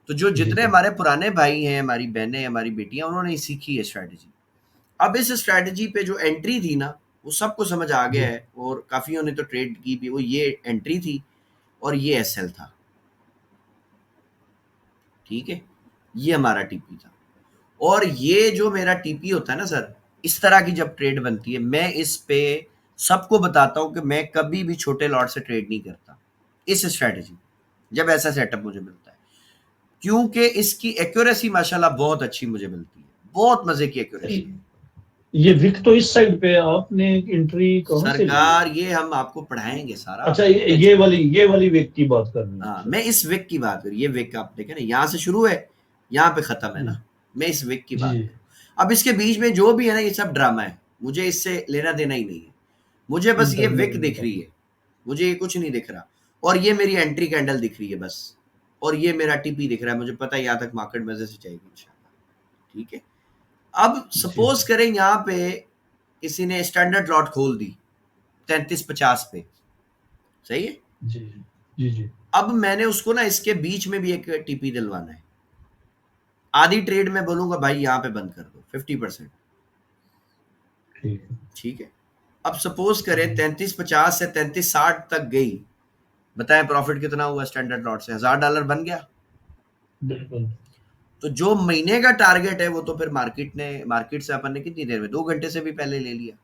तो जो जी जितने सर। हमारे पुराने भाई हैं, हमारी बहनें, हमारी बेटियां, उन्होंने सीखी है स्ट्रैटेजी। अब इस स्ट्रैटेजी पे जो एंट्री थी ना, वो सबको समझ आ गया जी है, और काफियों ने तो ट्रेड की भी। वो ये एंट्री थी और ये एसएल था, ठीक है, ये हमारा टीपी था। और ये जो मेरा टीपी होता है ना सर, इस तरह की जब ट्रेड बनती है, मैं इस पे सबको बताता हूं कि मैं कभी भी छोटे लॉट से ट्रेड नहीं करता इस स्ट्रैटेजी, जब ऐसा सेटअप मुझे मिलता है, क्योंकि इसकी एक्यूरेसी माशाल्लाह बहुत अच्छी मुझे मिलती है, बहुत मजे की एक्यूरेसी है। ये विक तो इस साइड पे आपने एंट्री कहाँ से ली है? सरकार ये हम आपको पढ़ाएंगे सारा, अच्छा, आप ये वाली विक की बात कर रहे हैं? हाँ, अच्छा मैं इस विक की बात करूँ। ये विक आप देखें ना, यहाँ से शुरू है, यहाँ पे खत्म है जी ना, मैं इस विक की जी बात करूँ। अब इसके बीच में जो भी है ना, ये सब ड्रामा है, मुझे इससे लेना देना ही नहीं है। मुझे बस ये विक दिख रही है, मुझे ये कुछ नहीं दिख रहा, और ये मेरी एंट्री कैंडल दिख रही है बस, और ये मेरा टीपी दिख रहा है। मुझे पता है यहाँ तक मार्केट मजे से जाएगी इंशाल्लाह, ठीक है। अब जी सपोज करें यहाँ पे किसी ने स्टैंडर्ड लॉट खोल दी 3350 पे, सही है, जी जी जी अब मैंने उसको ना इसके बीच में भी एक टीपी दिलवाना है, आधी ट्रेड में बोलूंगा भाई यहाँ पे बंद कर दो 50%, ठीक है। अब सपोज करें 33.50 से 33.60 तक गई, बताएं प्रॉफिट कितना हुआ स्टैंडर्ड लॉट से? $1000 बन गया। बिल्कुल। तो जो महीने का टारगेट है वो तो फिर मार्केट से अपन ने कितनी देर में, 2 घंटे से भी पहले ले लिया,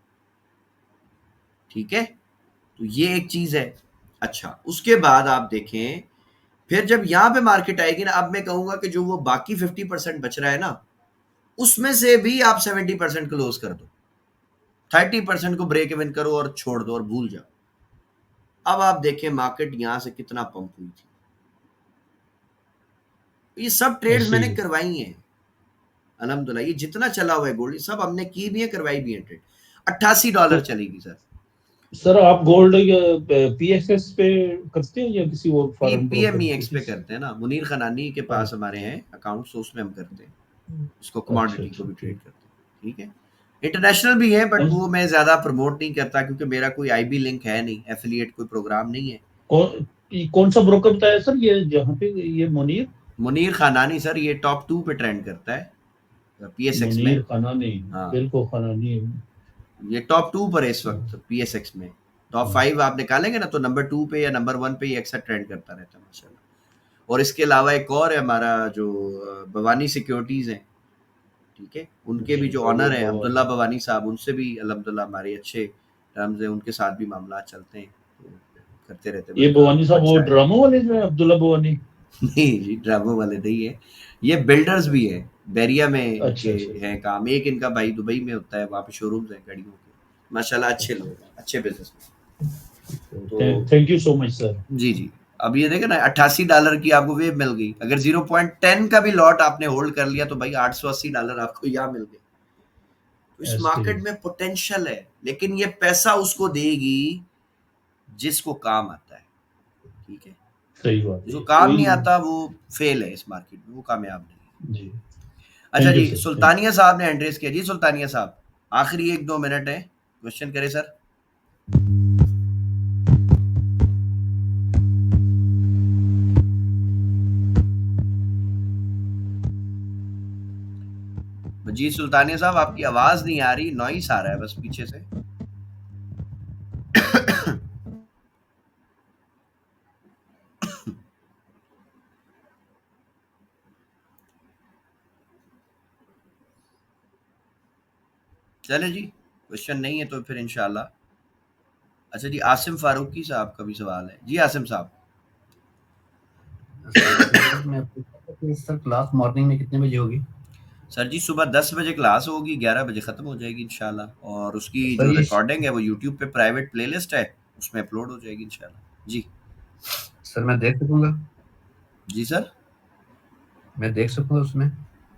ठीक है। तो ये एक चीज है। अच्छा, उसके बाद आप देखें फिर जब यहाँ पे मार्केट आएगी ना, अब मैं कहूंगा कि जो वो बाकी 50% बच रहा है ना, उसमें से भी आप 70% क्लोज कर दो, 30% को ब्रेक इवन करो और छोड़ दो और भूल जाओ। अब आप देखें मार्केट यहां से कितना पंप हुई थी। ये सब ट्रेड्स मैंने करवाई हैं अल्हम्दुलिल्लाह, ये जितना चला हुआ है गोल्ड सब हमने की भी है, करवाई भी है ट्रेड। $88 चलेगी सर। सर आप गोल्ड पीएक्सएस पे करते हैं या किसी और फॉरेन पीएमईएक्स पे करते हैं ना, मुनीर खनानी के पास हमारे हैं अकाउंट्स, तो उसमें हम करते हैं इसको, कमोडिटी को भी ट्रेड करते हैं, ठीक है। इंटरनेशनल भी है बट वो मैं ज्यादा प्रमोट नहीं करता क्योंकि मेरा कोई आईबी लिंक है नहीं, एफिलिएट कोई प्रोग्राम नहीं है। कौन सा ब्रोकर बताया सर ये जहाँ पे, ये मुनीर खानानी सर, ये टॉप 2 पे ट्रेंड करता है पीएसएक्स में। मुनीर खानानी, हाँ बिल्कुल खानानी, ये टॉप 2 पर है इस वक्त पीएसएक्स में। टॉप 5 आप निकालेंगे ना तो नंबर 2 पे या नंबर 1 पे ये अक्सर ट्रेंड करता रहता है माशाल्लाह। और इसके अलावा एक और है हमारा जो भवानी सिक्योरिटीज है, ठीक है, उनके भी जो ऑनर है अब्दुल्ला भवानी साहब, उनसे भी अल्हम्दुलिल्लाह हमारे अच्छे टर्म्स है, उनके साथ भी मामला चलते हैं, तो करते रहते हैं। ये भवानी साहब वो ड्रामो वाले जो है अब्दुल्ला भवानी? नहीं जी, ड्रामो वाले नहीं है, ये बिल्डर्स भी है, बैरिया में अच्छा। है काम। एक इनका भाई दुबई में होता है, वहाँ पे शोरूम्स है गाड़ियों के, माशाल्लाह अच्छे लोग हैं, अच्छे बिजनेस में। तो thank you so much sir. जी जी, अब ये देखे ना $88 की आपको वेव मिल गई, अगर 0.10 का भी लॉट आपने होल्ड कर लिया तो भाई $880 आपको यहाँ मिल गए। तो इस मार्केट में पोटेंशियल है, लेकिन ये पैसा उसको देगी जिसको काम आता है, ठीक है। सही बात है। जो काम नहीं आता वो फेल है इस मार्केट में, वो कामयाब नहीं जी। अच्छा जी, सुल्तानिया साहब ने एड्रेस किया जी। सुल्तानिया साहब आखिरी 1-2 मिनट है, क्वेश्चन करें सर। जी सुल्तानिया साहब आपकी आवाज नहीं आ रही, नॉइस आ रहा है बस पीछे से। चले जी, क्वेश्चन नहीं है तो फिर इंशाल्लाह। अच्छा जी, आसिम फारूकी साहब का भी सवाल है जी। आसिम साहब सर क्लास मॉर्निंग में कितने बजे होगी? सर जी सुबह 10 बजे क्लास होगी, 11 बजे खत्म हो जाएगी इंशाल्लाह, और उसकी जो रिकॉर्डिंग है वो यूट्यूब पे प्राइवेट प्लेलिस्ट है उसमें अपलोड हो जाएगी इंशाल्लाह। जी सर मैं देख सकूंगा? जी सर, मैं देख सकूंगा उसमें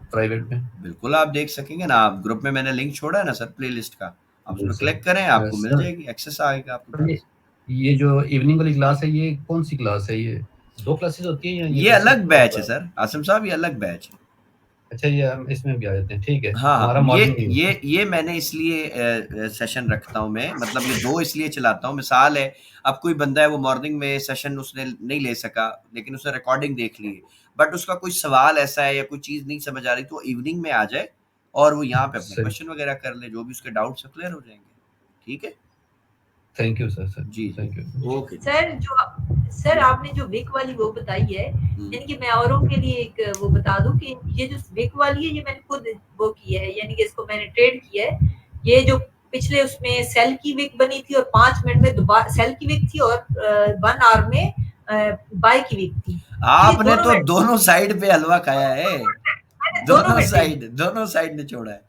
प्राइवेट में? बिल्कुल आप देख सकेंगे ना, आप ग्रुप में मैंने लिंक छोड़ा है ना सर प्लेलिस्ट का, आप उसमें क्लिक करें आपको मिल जाएगी, एक्सेस आएगा आपको। ये जो इवनिंग वाली क्लास है ये कौन सी क्लास है? ये 2 क्लासेस होती हैं या ये अलग बैच है सर आसिम साहब, ये अलग बैच है। अच्छा, ये हम इसमें भी आ जाते हैं, ठीक है। हाँ, ये मैंने इसलिए सेशन रखता हूँ मैं, मतलब ये 2 इसलिए चलाता हूँ। मिसाल है अब कोई बंदा है वो मॉर्निंग में सेशन उसने नहीं ले सका, लेकिन उसने रिकॉर्डिंग देख ली, बट उसका कोई सवाल ऐसा है या कोई चीज नहीं समझ आ रही तो इवनिंग में आ जाए और वो यहाँ पे अपने क्वेश्चन वगैरह कर ले, जो भी उसके डाउट्स क्लियर हो जाएंगे, ठीक है। Thank you sir. जी थैंक यू। ओके सर आपने जो विक वाली वो बताई है, यानी कि मैं औरों के लिए एक वो बता दूं कि ये जो विक वाली है ये मैंने खुद वो की है, यानी कि इसको मैंने ट्रेड किया है। ये जो पिछले उसमें सेल की विक बनी थी और 5 मिनट में दोबारा सेल की विक थी और 1 आवर में बाय की विक थी। आपने तो दोनों साइड पे हलवा खाया है, दोनों साइड ने छोड़ा है।